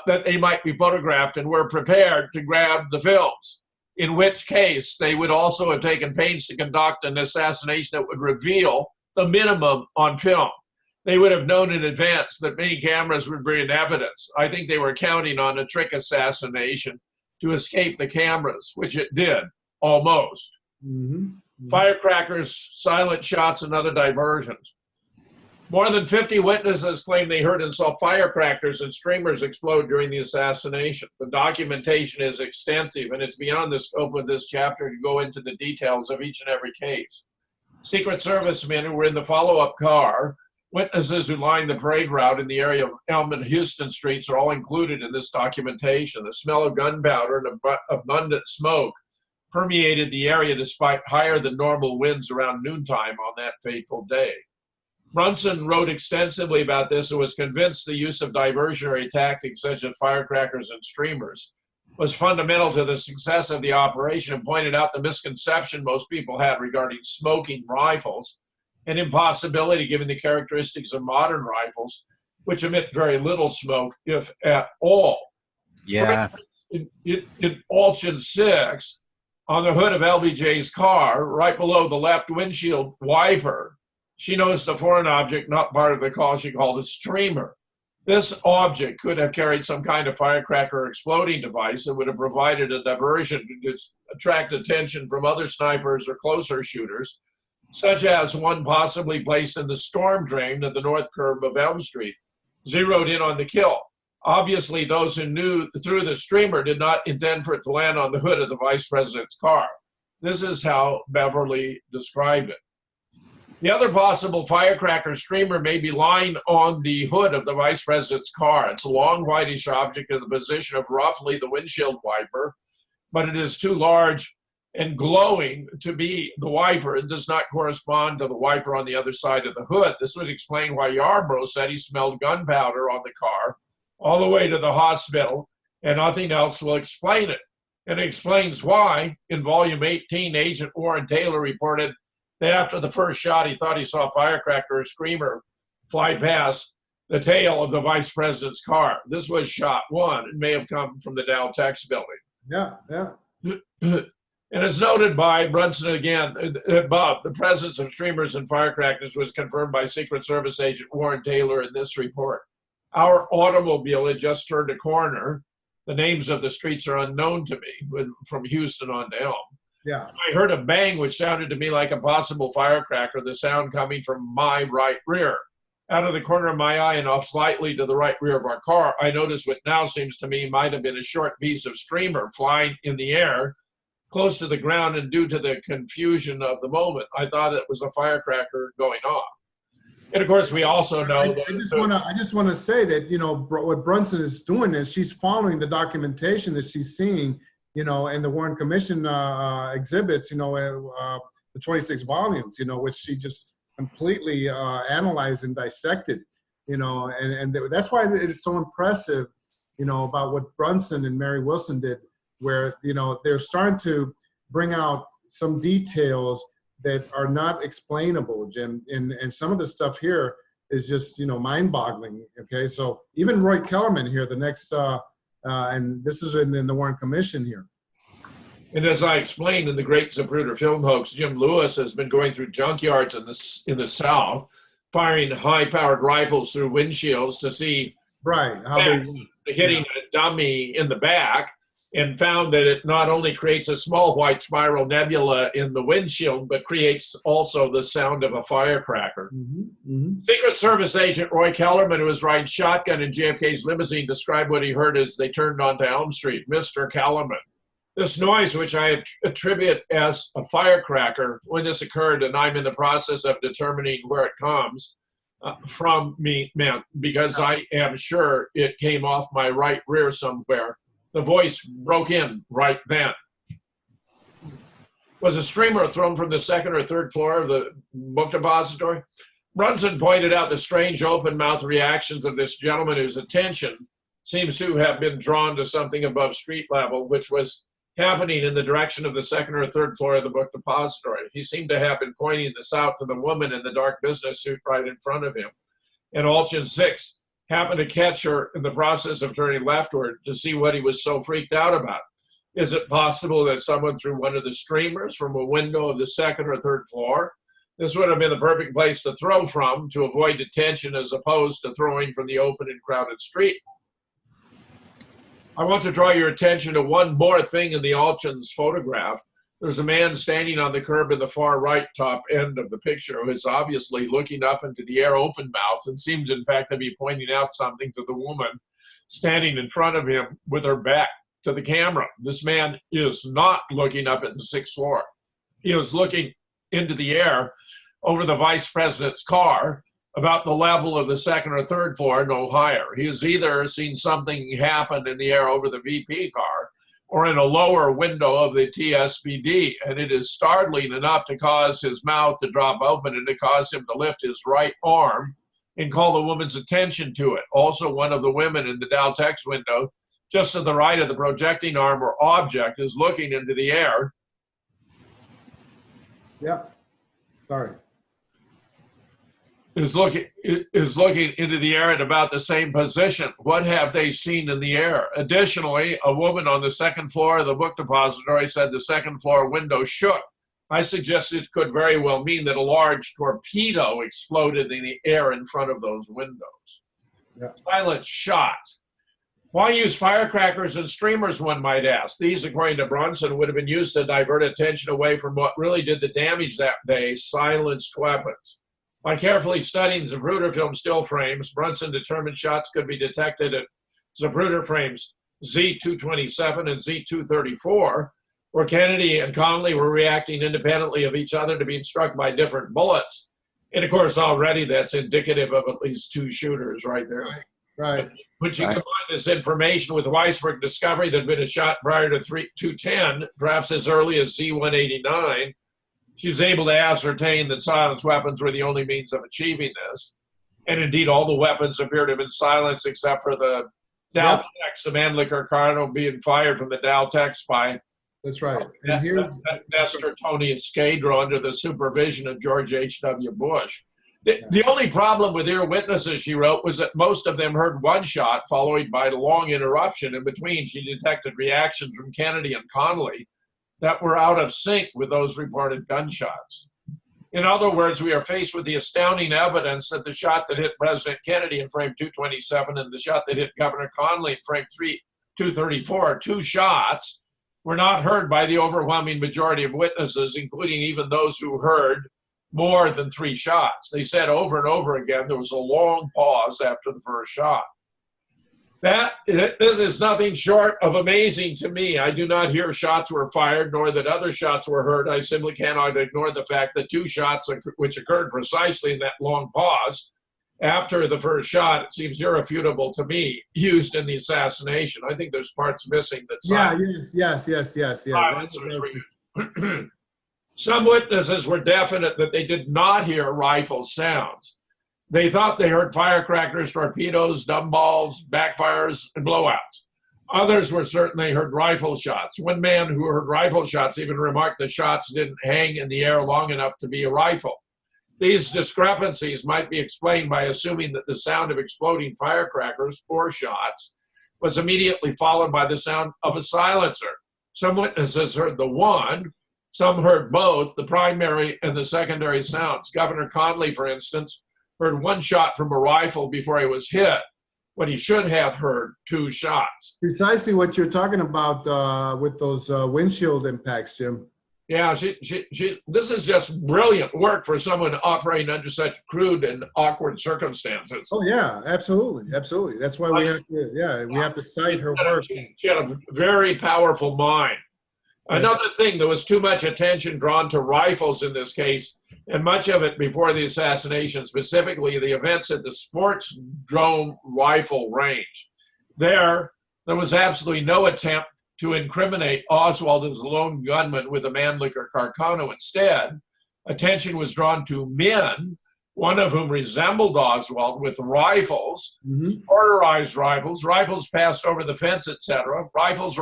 that they might be photographed and were prepared to grab the films, in which case they would also have taken pains to conduct an assassination that would reveal the minimum on film. They would have known in advance that many cameras would bring evidence. I think they were counting on a trick assassination to escape the cameras, which it did, almost. Firecrackers, silent shots, and other diversions. More than 50 witnesses claim they heard and saw firecrackers and streamers explode during the assassination. The documentation is extensive, and it's beyond the scope of this chapter to go into the details of each and every case. Secret Service men who were in the follow-up car, witnesses who lined the parade route in the area of Elm and Houston streets are all included in this documentation. The smell of gunpowder and abundant smoke permeated the area despite higher than normal winds around noontime on that fateful day. Brunson wrote extensively about this and was convinced the use of diversionary tactics such as firecrackers and streamers was fundamental to the success of the operation, and pointed out the misconception most people had regarding smoking rifles, an impossibility given the characteristics of modern rifles, which emit very little smoke, if at all. Yeah. In Option 6, on the hood of LBJ's car, right below the left windshield wiper, she noticed a foreign object, not part of the call she called a streamer. This object could have carried some kind of firecracker or exploding device that would have provided a diversion to attract attention from other snipers or closer shooters, such as one possibly placed in the storm drain at the north curb of Elm Street, zeroed in on the kill. Obviously, those who knew through the streamer did not intend for it to land on the hood of the vice president's car. This is how Beverly described it. The other possible firecracker streamer may be lying on the hood of the vice president's car. It's a long whitish object in the position of roughly the windshield wiper, but it is too large and glowing to be the wiper. It does not correspond to the wiper on the other side of the hood. This would explain why Yarbrough said he smelled gunpowder on the car all the way to the hospital, and nothing else will explain it. And it explains why, in volume 18, Agent Warren Taylor reported that after the first shot, he thought he saw a firecracker or screamer fly past the tail of the vice president's car. This was shot one. It may have come from the Dow Tex building. Yeah, yeah. And as noted by Brunson again above, the presence of streamers and firecrackers was confirmed by Secret Service agent Warren Taylor in this report. Our automobile had just turned a corner. The names of the streets are unknown to me, from Houston on to Elm. Yeah. I heard a bang which sounded to me like a possible firecracker, the sound coming from my right rear. Out of the corner of my eye and off slightly to the right rear of our car, I noticed what now seems to me might have been a short piece of streamer flying in the air close to the ground, and due to the confusion of the moment, I thought it was a firecracker going off. And of course, we also know that I just want to say that, you know, what Brunson is doing is she's following the documentation that she's seeing, you know, in the Warren Commission exhibits, you know, the 26 volumes, you know, which she just completely analyzed and dissected, you know, and that's why it is so impressive, you know, about what Brunson and Mary Wilson did, where, you know, they're starting to bring out some details that are not explainable, Jim. And some of the stuff here is just, you know, mind-boggling, okay? So even Roy Kellerman here, the next, and this is in the Warren Commission here. And as I explained in the Great Zapruder Film Hoax, Jim Lewis has been going through junkyards in the South, firing high-powered rifles through windshields to see how hitting a dummy in the back, and found that it not only creates a small white spiral nebula in the windshield, but creates also the sound of a firecracker. Secret Service agent Roy Kellerman, who was riding shotgun in JFK's limousine, described what he heard as they turned onto Elm Street. Mr. Kellerman, this noise, which I attribute as a firecracker, when this occurred, and I'm in the process of determining where it comes from me, meant, because I am sure it came off my right rear somewhere. The voice broke in right then. Was a streamer thrown from the second or third floor of the book depository? Brunson pointed out the strange open-mouth reactions of this gentleman, whose attention seems to have been drawn to something above street level, which was happening in the direction of the second or third floor of the book depository. He seemed to have been pointing this out to the woman in the dark business suit right in front of him. And Alton 6 happened to catch her in the process of turning leftward to see what he was so freaked out about. Is it possible that someone threw one of the streamers from a window of the second or third floor? This would have been the perfect place to throw from to avoid detention, as opposed to throwing from the open and crowded street. I want to draw your attention to one more thing in the Alton's photograph. There's a man standing on the curb in the far right top end of the picture, who is obviously looking up into the air open-mouthed, and seems in fact to be pointing out something to the woman standing in front of him with her back to the camera. This man is not looking up at the sixth floor. He is looking into the air over the vice president's car, about the level of the second or third floor, no higher. He has either seen something happen in the air over the VP car, or in a lower window of the TSPD, and it is startling enough to cause his mouth to drop open and to cause him to lift his right arm and call the woman's attention to it. Also, one of the women in the Dow Tex window, just to the right of the projecting arm or object, is looking into the air. Yeah, sorry. Is looking into the air at about the same position. What have they seen in the air? Additionally, a woman on the second floor of the book depository said the second floor window shook. I suggest it could very well mean that a large torpedo exploded in the air in front of those windows. Yeah. Silent shot. Why use firecrackers and streamers, one might ask? These, according to Brunson, would have been used to divert attention away from what really did the damage that day, silenced weapons. By carefully studying Zapruder film still frames, Brunson determined shots could be detected at Zapruder frames Z227 and Z234, where Kennedy and Connolly were reacting independently of each other to being struck by different bullets. And of course, already that's indicative of at least two shooters right there. Right. When you combine this information with Weisberg's discovery that had been a shot prior to 210, perhaps as early as Z189, she was able to ascertain that silenced weapons were the only means of achieving this. And indeed, all the weapons appear to have been silenced except for the Dow Tex, the Mannlicher Cardinal being fired from the Dow Tex by That's right. And Nestor Tony Escadro under the supervision of George H.W. Bush. The only problem with her witnesses, she wrote, was that most of them heard one shot followed by a long interruption. In between, she detected reactions from Kennedy and Connally that were out of sync with those reported gunshots. In other words, we are faced with the astounding evidence that the shot that hit President Kennedy in frame 227 and the shot that hit Governor Connally in frame 234, two shots, were not heard by the overwhelming majority of witnesses, including even those who heard more than three shots. They said over and over again there was a long pause after the first shot. This is nothing short of amazing to me. I do not hear shots were fired, nor that other shots were heard. I simply cannot ignore the fact that two shots, which occurred precisely in that long pause after the first shot, it seems irrefutable to me, used in the assassination. I think there's parts missing that. Yes. Silencers were used. Some witnesses were definite that they did not hear rifle sounds. They thought they heard firecrackers, torpedoes, dumballs, backfires, and blowouts. Others were certain they heard rifle shots. One man who heard rifle shots even remarked the shots didn't hang in the air long enough to be a rifle. These discrepancies might be explained by assuming that the sound of exploding firecrackers or shots was immediately followed by the sound of a silencer. Some witnesses heard the one, some heard both, the primary and the secondary sounds. Governor Connally, for instance, heard one shot from a rifle before he was hit, when he should have heard two shots. Precisely what you're talking about with those windshield impacts, Jim. Yeah, this is just brilliant work for someone operating under such crude and awkward circumstances. Oh yeah, absolutely. That's why we have to cite her work. She had a very powerful mind. Another thing, there was too much attention drawn to rifles in this case, and much of it before the assassination, specifically the events at the Sports Drone Rifle Range. There was absolutely no attempt to incriminate Oswald as a lone gunman with a Mannlicher or Carcano. Instead, attention was drawn to men, one of whom resembled Oswald, with rifles, motorized rifles passed over the fence, etc. Rifles.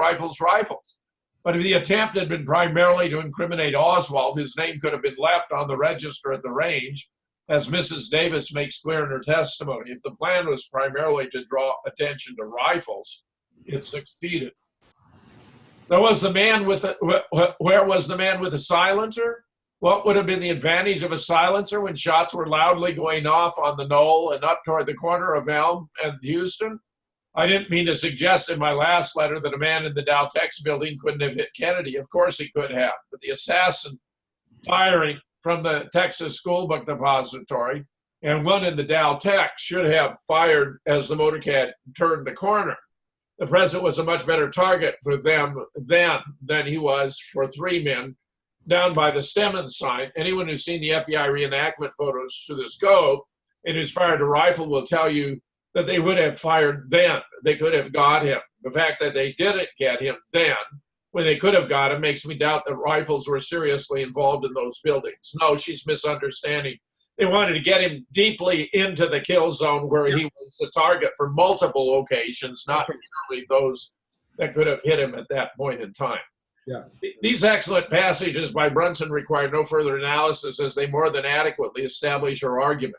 But if the attempt had been primarily to incriminate Oswald, his name could have been left on the register at the range, as Mrs. Davis makes clear in her testimony. If the plan was primarily to draw attention to rifles, it succeeded. Where was the man with a silencer? What would have been the advantage of a silencer when shots were loudly going off on the knoll and up toward the corner of Elm and Houston? I didn't mean to suggest in my last letter that a man in the Dow Tex building couldn't have hit Kennedy. Of course he could have, but the assassin firing from the Texas School Book Depository and one in the Dow Tex should have fired as the motorcad turned the corner. The president was a much better target for them then than he was for three men down by the Stemmons sign. Anyone who's seen the FBI reenactment photos through the scope and who's fired a rifle will tell you that they would have fired then. They could have got him. The fact that they didn't get him then, when they could have got him, makes me doubt that rifles were seriously involved in those buildings. No, she's misunderstanding. They wanted to get him deeply into the kill zone where he was the target for multiple locations, not merely those that could have hit him at that point in time. Yeah. These excellent passages by Brunson require no further analysis, as they more than adequately establish her argument.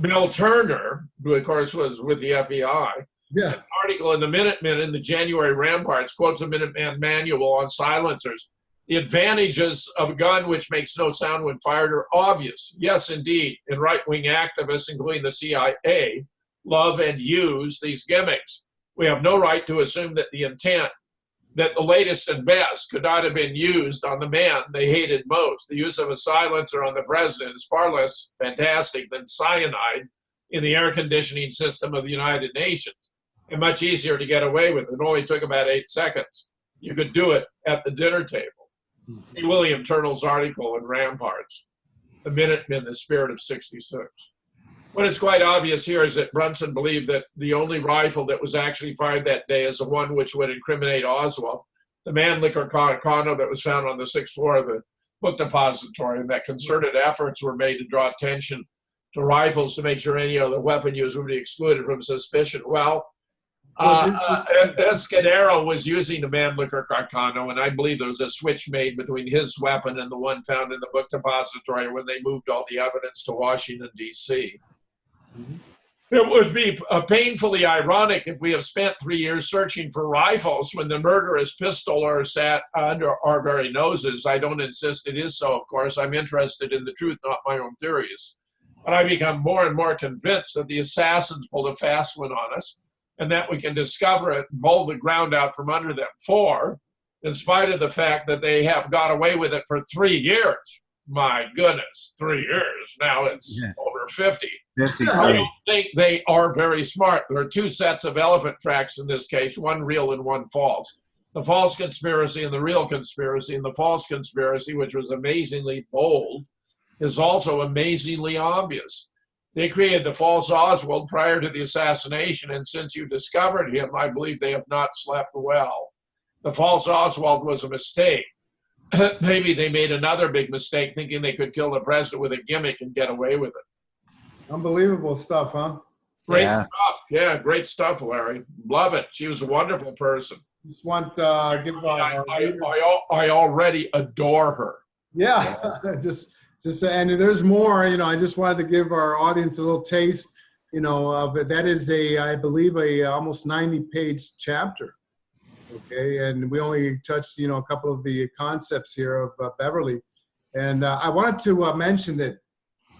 Bill Turner, who of course was with the FBI, an article in the Minutemen in the January Ramparts quotes a Minuteman manual on silencers. The advantages of a gun which makes no sound when fired are obvious. Yes, indeed, and right-wing activists, including the CIA, love and use these gimmicks. We have no right to assume that the intent, that the latest and best could not have been used on the man they hated most. The use of a silencer on the president is far less fantastic than cyanide in the air conditioning system of the United Nations, and much easier to get away with. It only took about 8 seconds. You could do it at the dinner table. See William Turnell's article in Ramparts, The Minutemen, the Spirit of '66. What is quite obvious here is that Brunson believed that the only rifle that was actually fired that day is the one which would incriminate Oswald, the Mannlicher Carcano that was found on the 6th floor of the book depository, and that concerted efforts were made to draw attention to rifles to make sure any other weapon use would be excluded from suspicion. Well, Escudero was using the Mannlicher Carcano, and I believe there was a switch made between his weapon and the one found in the book depository when they moved all the evidence to Washington, D.C. Mhm. It would be painfully ironic if we have spent 3 years searching for rifles when the murderous pistoler sat under our very noses. I don't insist it is so, of course. I'm interested in the truth, not my own theories. But I become more and more convinced that the assassins pulled a fast one on us and that we can discover it and pull the ground out from under them. For, in spite of the fact that they have got away with it for 3 years. My goodness, 3 years. Now it's over 50. 50. I don't think they are very smart. There are two sets of elephant tracks in this case, one real and one false. The false conspiracy and the real conspiracy. And the false conspiracy, which was amazingly bold, is also amazingly obvious. They created the false Oswald prior to the assassination, and since you discovered him, I believe they have not slept well. The false Oswald was a mistake. Maybe they made another big mistake thinking they could kill the president with a gimmick and get away with it. Unbelievable stuff, huh? Great stuff. Yeah, great stuff, Larry. Love it. She was a wonderful person. Just want give I already adore her. Yeah, just and there's more. You know, I just wanted to give our audience a little taste. You know, of it. That is I believe a almost 90-page chapter. Okay, and we only touched a couple of the concepts here of Beverly, and I wanted to mention that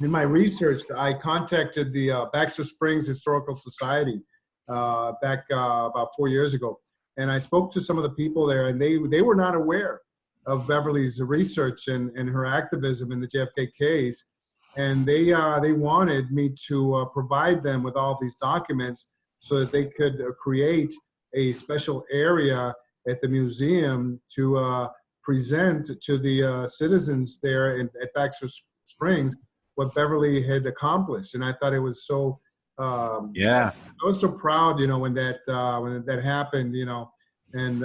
in my research I contacted the Baxter Springs Historical Society back about 4 years ago, and I spoke to some of the people there, and they were not aware of Beverly's research and her activism in the JFK case, and they wanted me to provide them with all these documents so that they could create a special area at the museum to present to the citizens there at Baxter Springs what Beverly had accomplished. And I thought it was so, I was so proud, when that happened, and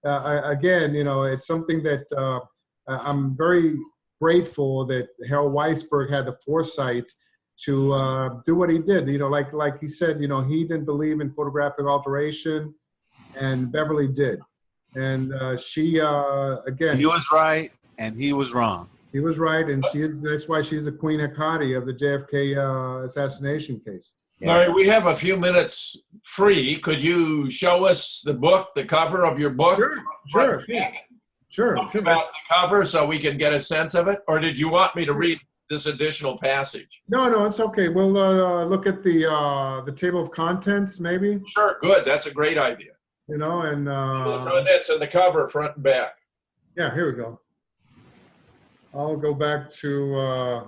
again, it's something that I'm very grateful that Harold Weisberg had the foresight to do what he did. Like he said, he didn't believe in photographic alteration, and Beverly did. And she, again, he was right and he was wrong. He was right, and that's why she's the Queen Hecate of the JFK assassination case. Larry, we have a few minutes free. Could you show us the book, the cover of your book? Sure. Talk about the cover so we can get a sense of it, or did you want me to read this additional passage? No, it's okay. We'll look at the table of contents, maybe. Sure, good. That's a great idea. And the contents and the cover, front and back. Yeah, here we go. I'll go back to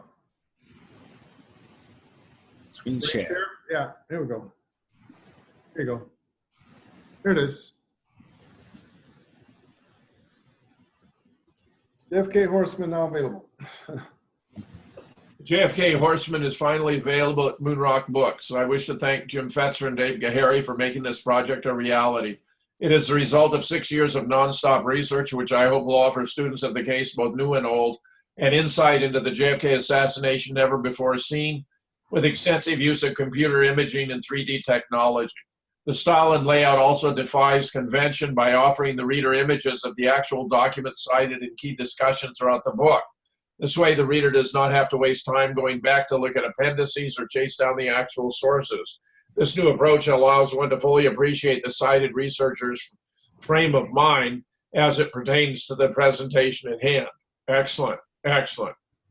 screen share. There. Yeah, here we go. Here you go. Here it is. JFK Horseman now available. JFK Horseman is finally available at Moonrock Books. I wish to thank Jim Fetzer and Dave Gahary for making this project a reality. It is the result of 6 years of nonstop research, which I hope will offer students of the case, both new and old, an insight into the JFK assassination never before seen, with extensive use of computer imaging and 3D technology. The style and layout also defies convention by offering the reader images of the actual documents cited in key discussions throughout the book. This way, the reader does not have to waste time going back to look at appendices or chase down the actual sources. This new approach allows one to fully appreciate the cited researcher's frame of mind as it pertains to the presentation at hand. Excellent.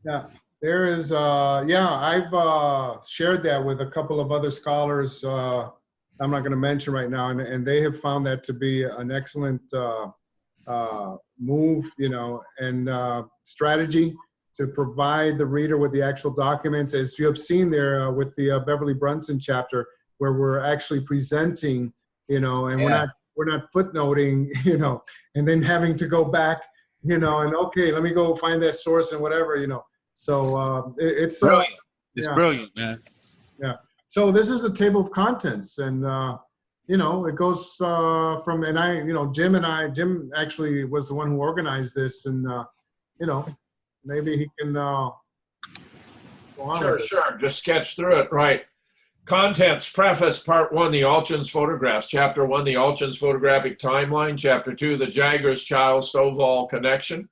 Yeah, there is, I've shared that with a couple of other scholars I'm not going to mention right now, and they have found that to be an excellent move, and strategy to provide the reader with the actual documents, as you have seen there with the Beverly Brunson chapter, where we're actually presenting, and we're not footnoting, and then having to go back, and okay, let me go find that source and whatever, So it's brilliant. It's brilliant, man. Yeah. So this is a table of contents, and it goes from, and Jim actually was the one who organized this, and maybe he can go on. Sure. Just sketch through it, right? Contents, preface, part 1, the Alchins photographs. Chapter 1, the Alchins photographic timeline. Chapter 2, the Jaggers Child Stovall connection.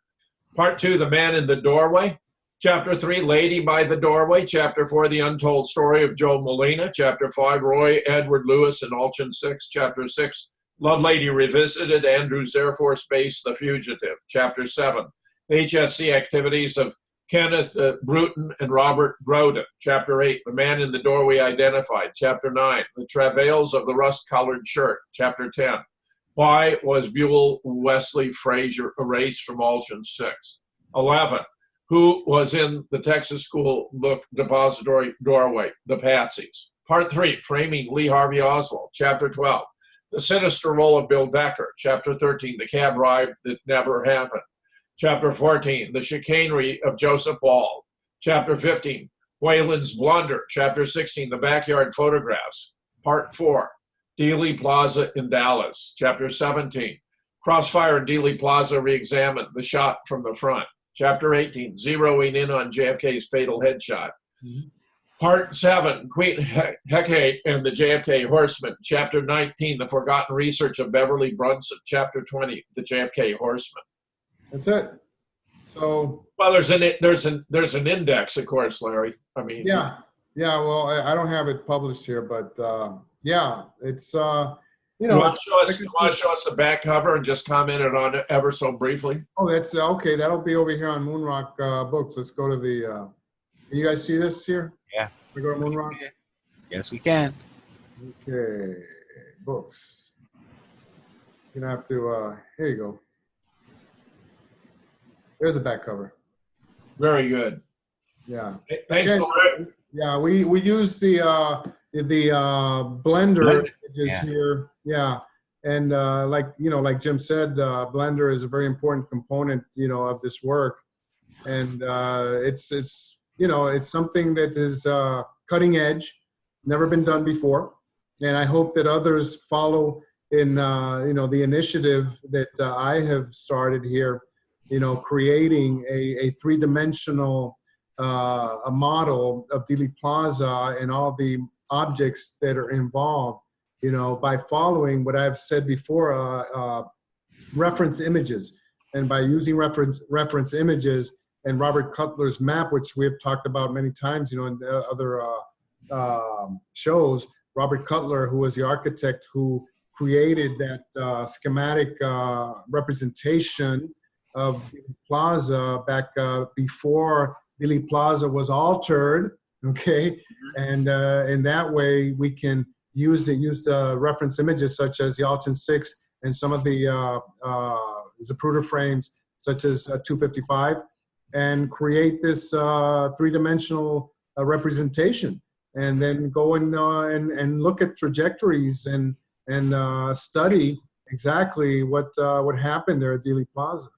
Part 2, the man in the doorway. Chapter 3, Lady by the Doorway. Chapter 4, the untold story of Joe Molina. Chapter 5, Roy Edward Lewis and Alchin 6. Chapter 6, Lovelady Revisited, Andrews Air Force Base, The Fugitive. Chapter 7, HSC activities of Kenneth Bruton and Robert Groden. Chapter 8, The Man in the Doorway Identified. Chapter 9, The Travails of the Rust-Colored Shirt. Chapter 10, Why Was Buell Wesley Frazier erased from Alchin 6? 11, Who was in the Texas School Book Depository Doorway? The Patsies. Part 3, Framing Lee Harvey Oswald. Chapter 12, The Sinister Role of Bill Decker. Chapter 13, The Cab Ride That Never Happened. Chapter 14, The Chicanery of Joseph Ball. Chapter 15, Wayland's Blunder. Chapter 16, The Backyard Photographs. Part 4, Dealey Plaza in Dallas. Chapter 17, Crossfire in Dealey Plaza Reexamined, The Shot from the Front. Chapter 18, Zeroing in on JFK's fatal headshot. Part 7, Queen Hecate and the JFK Horseman. Chapter 19, The Forgotten Research of Beverly Brunson. Chapter 20, The JFK Horseman. That's it. So Well, there's an index, of course, Larry. I mean, yeah. Well, I don't have it published here, but yeah, it's you know. You want to show us the back cover and just comment on it ever so briefly? Oh, that's okay. That'll be over here on Moonrock Books. Let's go to the. You guys see this here? Yeah. We go to Moonrock. Yes, we can. Okay, books. You're gonna have to. Here you go. There's a back cover. Very good. Yeah. Thanks, Okay. Larry. Yeah, we use the Blender images here. Yeah, and like Jim said, Blender is a very important component of this work, and it's something that is cutting edge, never been done before, and I hope that others follow in the initiative that I have started here. Creating a three-dimensional a model of Dealey Plaza and all the objects that are involved, by following what I've said before, reference images. And by using reference images and Robert Cutler's map, which we have talked about many times, in the other shows, Robert Cutler, who was the architect who created that schematic representation of Dealey Plaza back before Dealey Plaza was altered, okay? And in that way, we can use reference images such as the Alchin 6 and some of the Zapruder frames, such as 255, and create this three-dimensional representation. And then go and look at trajectories and study exactly what happened there at Dealey Plaza.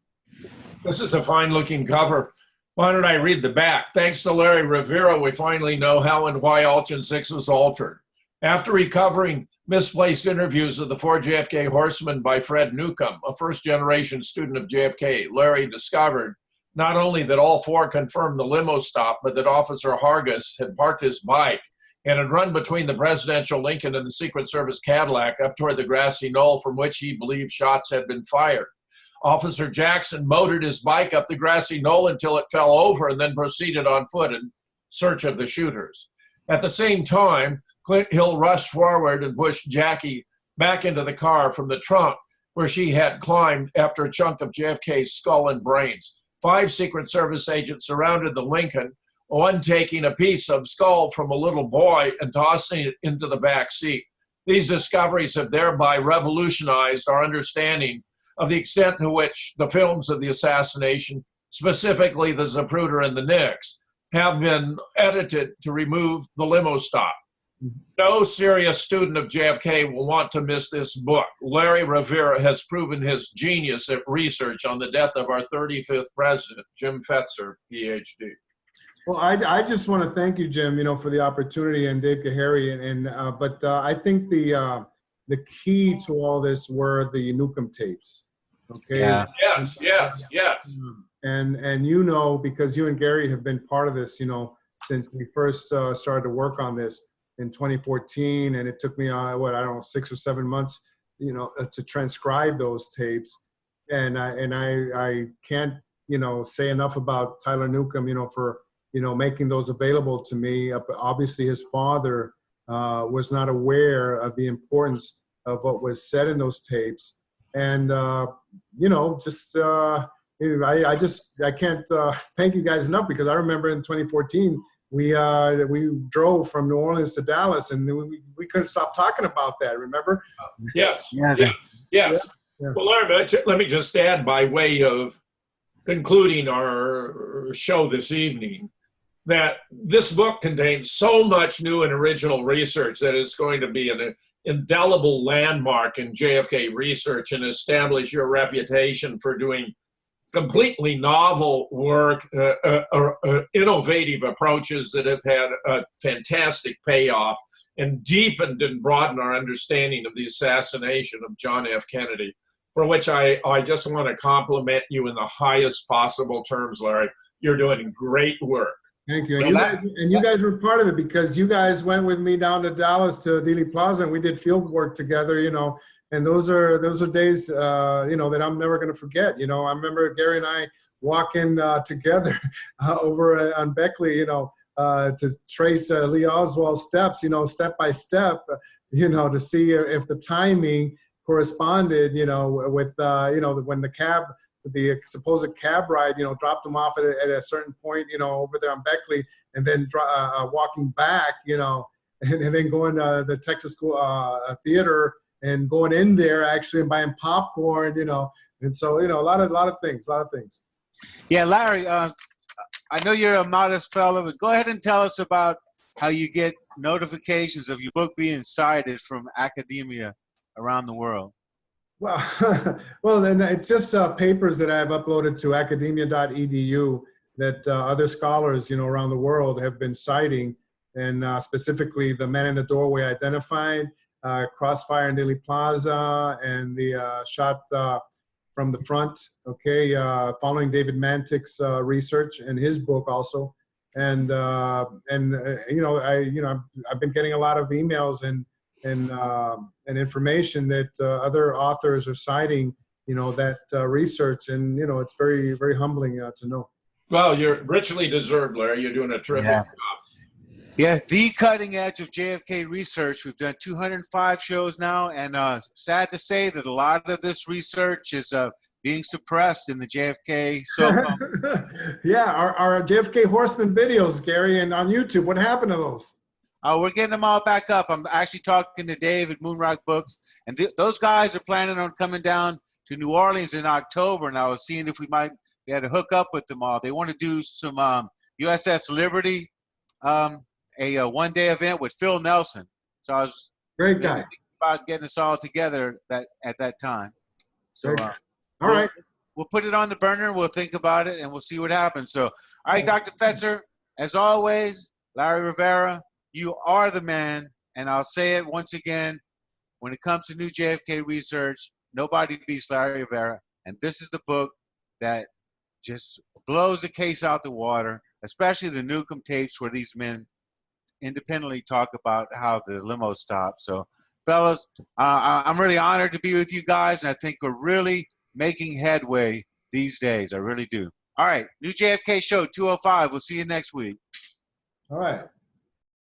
This is a fine-looking cover. Why don't I read the back? Thanks to Larry Rivera, we finally know how and why Alchin 6 was altered. After recovering misplaced interviews of the 4 JFK horsemen by Fred Newcomb, a first-generation student of JFK, Larry discovered not only that all 4 confirmed the limo stop, but that Officer Hargis had parked his bike and had run between the presidential Lincoln and the Secret Service Cadillac up toward the grassy knoll from which he believed shots had been fired. Officer Jackson motored his bike up the grassy knoll until it fell over and then proceeded on foot in search of the shooters. At the same time, Clint Hill rushed forward and pushed Jackie back into the car from the trunk where she had climbed after a chunk of JFK's skull and brains. 5 Secret Service agents surrounded the Lincoln, one taking a piece of skull from a little boy and tossing it into the back seat. These discoveries have thereby revolutionized our understanding of the extent to which the films of the assassination, specifically the Zapruder and the Nix, have been edited to remove the limo stop. No serious student of JFK will want to miss this book. Larry Rivera has proven his genius at research on the death of our 35th president, Jim Fetzer, PhD. Well, I just want to thank you, Jim, for the opportunity, and Dave Kahary, but I think the key to all this were the Newcomb tapes. Okay. Yeah. Yes. And because you and Gary have been part of this, since we first started to work on this, in 2014, and it took me what, I don't know, 6 or 7 months, to transcribe those tapes. And I can't say enough about Tyler Newcomb, for making those available to me. Obviously, his father was not aware of the importance of what was said in those tapes, and I can't thank you guys enough, because I remember in 2014 we drove from New Orleans to Dallas, and we couldn't stop talking about that. Remember? Yes. Yeah. Yes. Yeah. Well, Larry, let me just add, by way of concluding our show this evening, that this book contains so much new and original research that it's going to be an indelible landmark in JFK research and establish your reputation for doing completely novel work, innovative approaches that have had a fantastic payoff and deepened and broadened our understanding of the assassination of John F. Kennedy, for which I just want to compliment you in the highest possible terms, Larry. You're doing great work. Thank you. And you guys were part of it, because you guys went with me down to Dallas to Dealey Plaza, and we did field work together, and those are days, that I'm never going to forget. I remember Gary and I walking together over on Beckley, to trace Lee Oswald's steps, step by step, to see if the timing corresponded, with, when the supposed cab ride, dropped him off at a certain point, over there on Beckley, and then walking back, and then going to the Texas School Theater, and going in there actually and buying popcorn, and so, a lot of things. Yeah, Larry, I know you're a modest fellow, but go ahead and tell us about how you get notifications of your book being cited from academia around the world. Well, then it's just papers that I've uploaded to academia.edu that other scholars, around the world have been citing, and specifically the Man in the Doorway Identified, Crossfire in Dealey Plaza, and the shot from the front. Okay, following David Mantick's research and his book also, and I've been getting a lot of emails and information that other authors are citing, that research, and it's very, very humbling to know. Well, you're richly deserved, Larry. You're doing a terrific job. Yeah, the cutting edge of JFK research. We've done 205 shows now, and sad to say that a lot of this research is being suppressed in the JFK. Yeah, our JFK Horseman videos, Gary, and on YouTube. What happened to those? We're getting them all back up. I'm actually talking to Dave at Moonrock Books, and those guys are planning on coming down to New Orleans in October, and I was seeing if we had to hook up with them all. They want to do some USS Liberty, a one-day event with Phil Nelson. So I was great guy about getting us all together at that time. So all right, we'll put it on the burner. We'll think about it, and we'll see what happens. So, all right, Dr. Fetzer, as always, Larry Rivera, you are the man, and I'll say it once again, when it comes to new JFK research, nobody beats Larry Rivera, and this is the book that just blows the case out the water, especially the Newcomb tapes where these men independently talk about how the limo stopped. So, fellas, I'm really honored to be with you guys, and I think we're really making headway these days. I really do. All right, new JFK show 205. We'll see you next week. All right.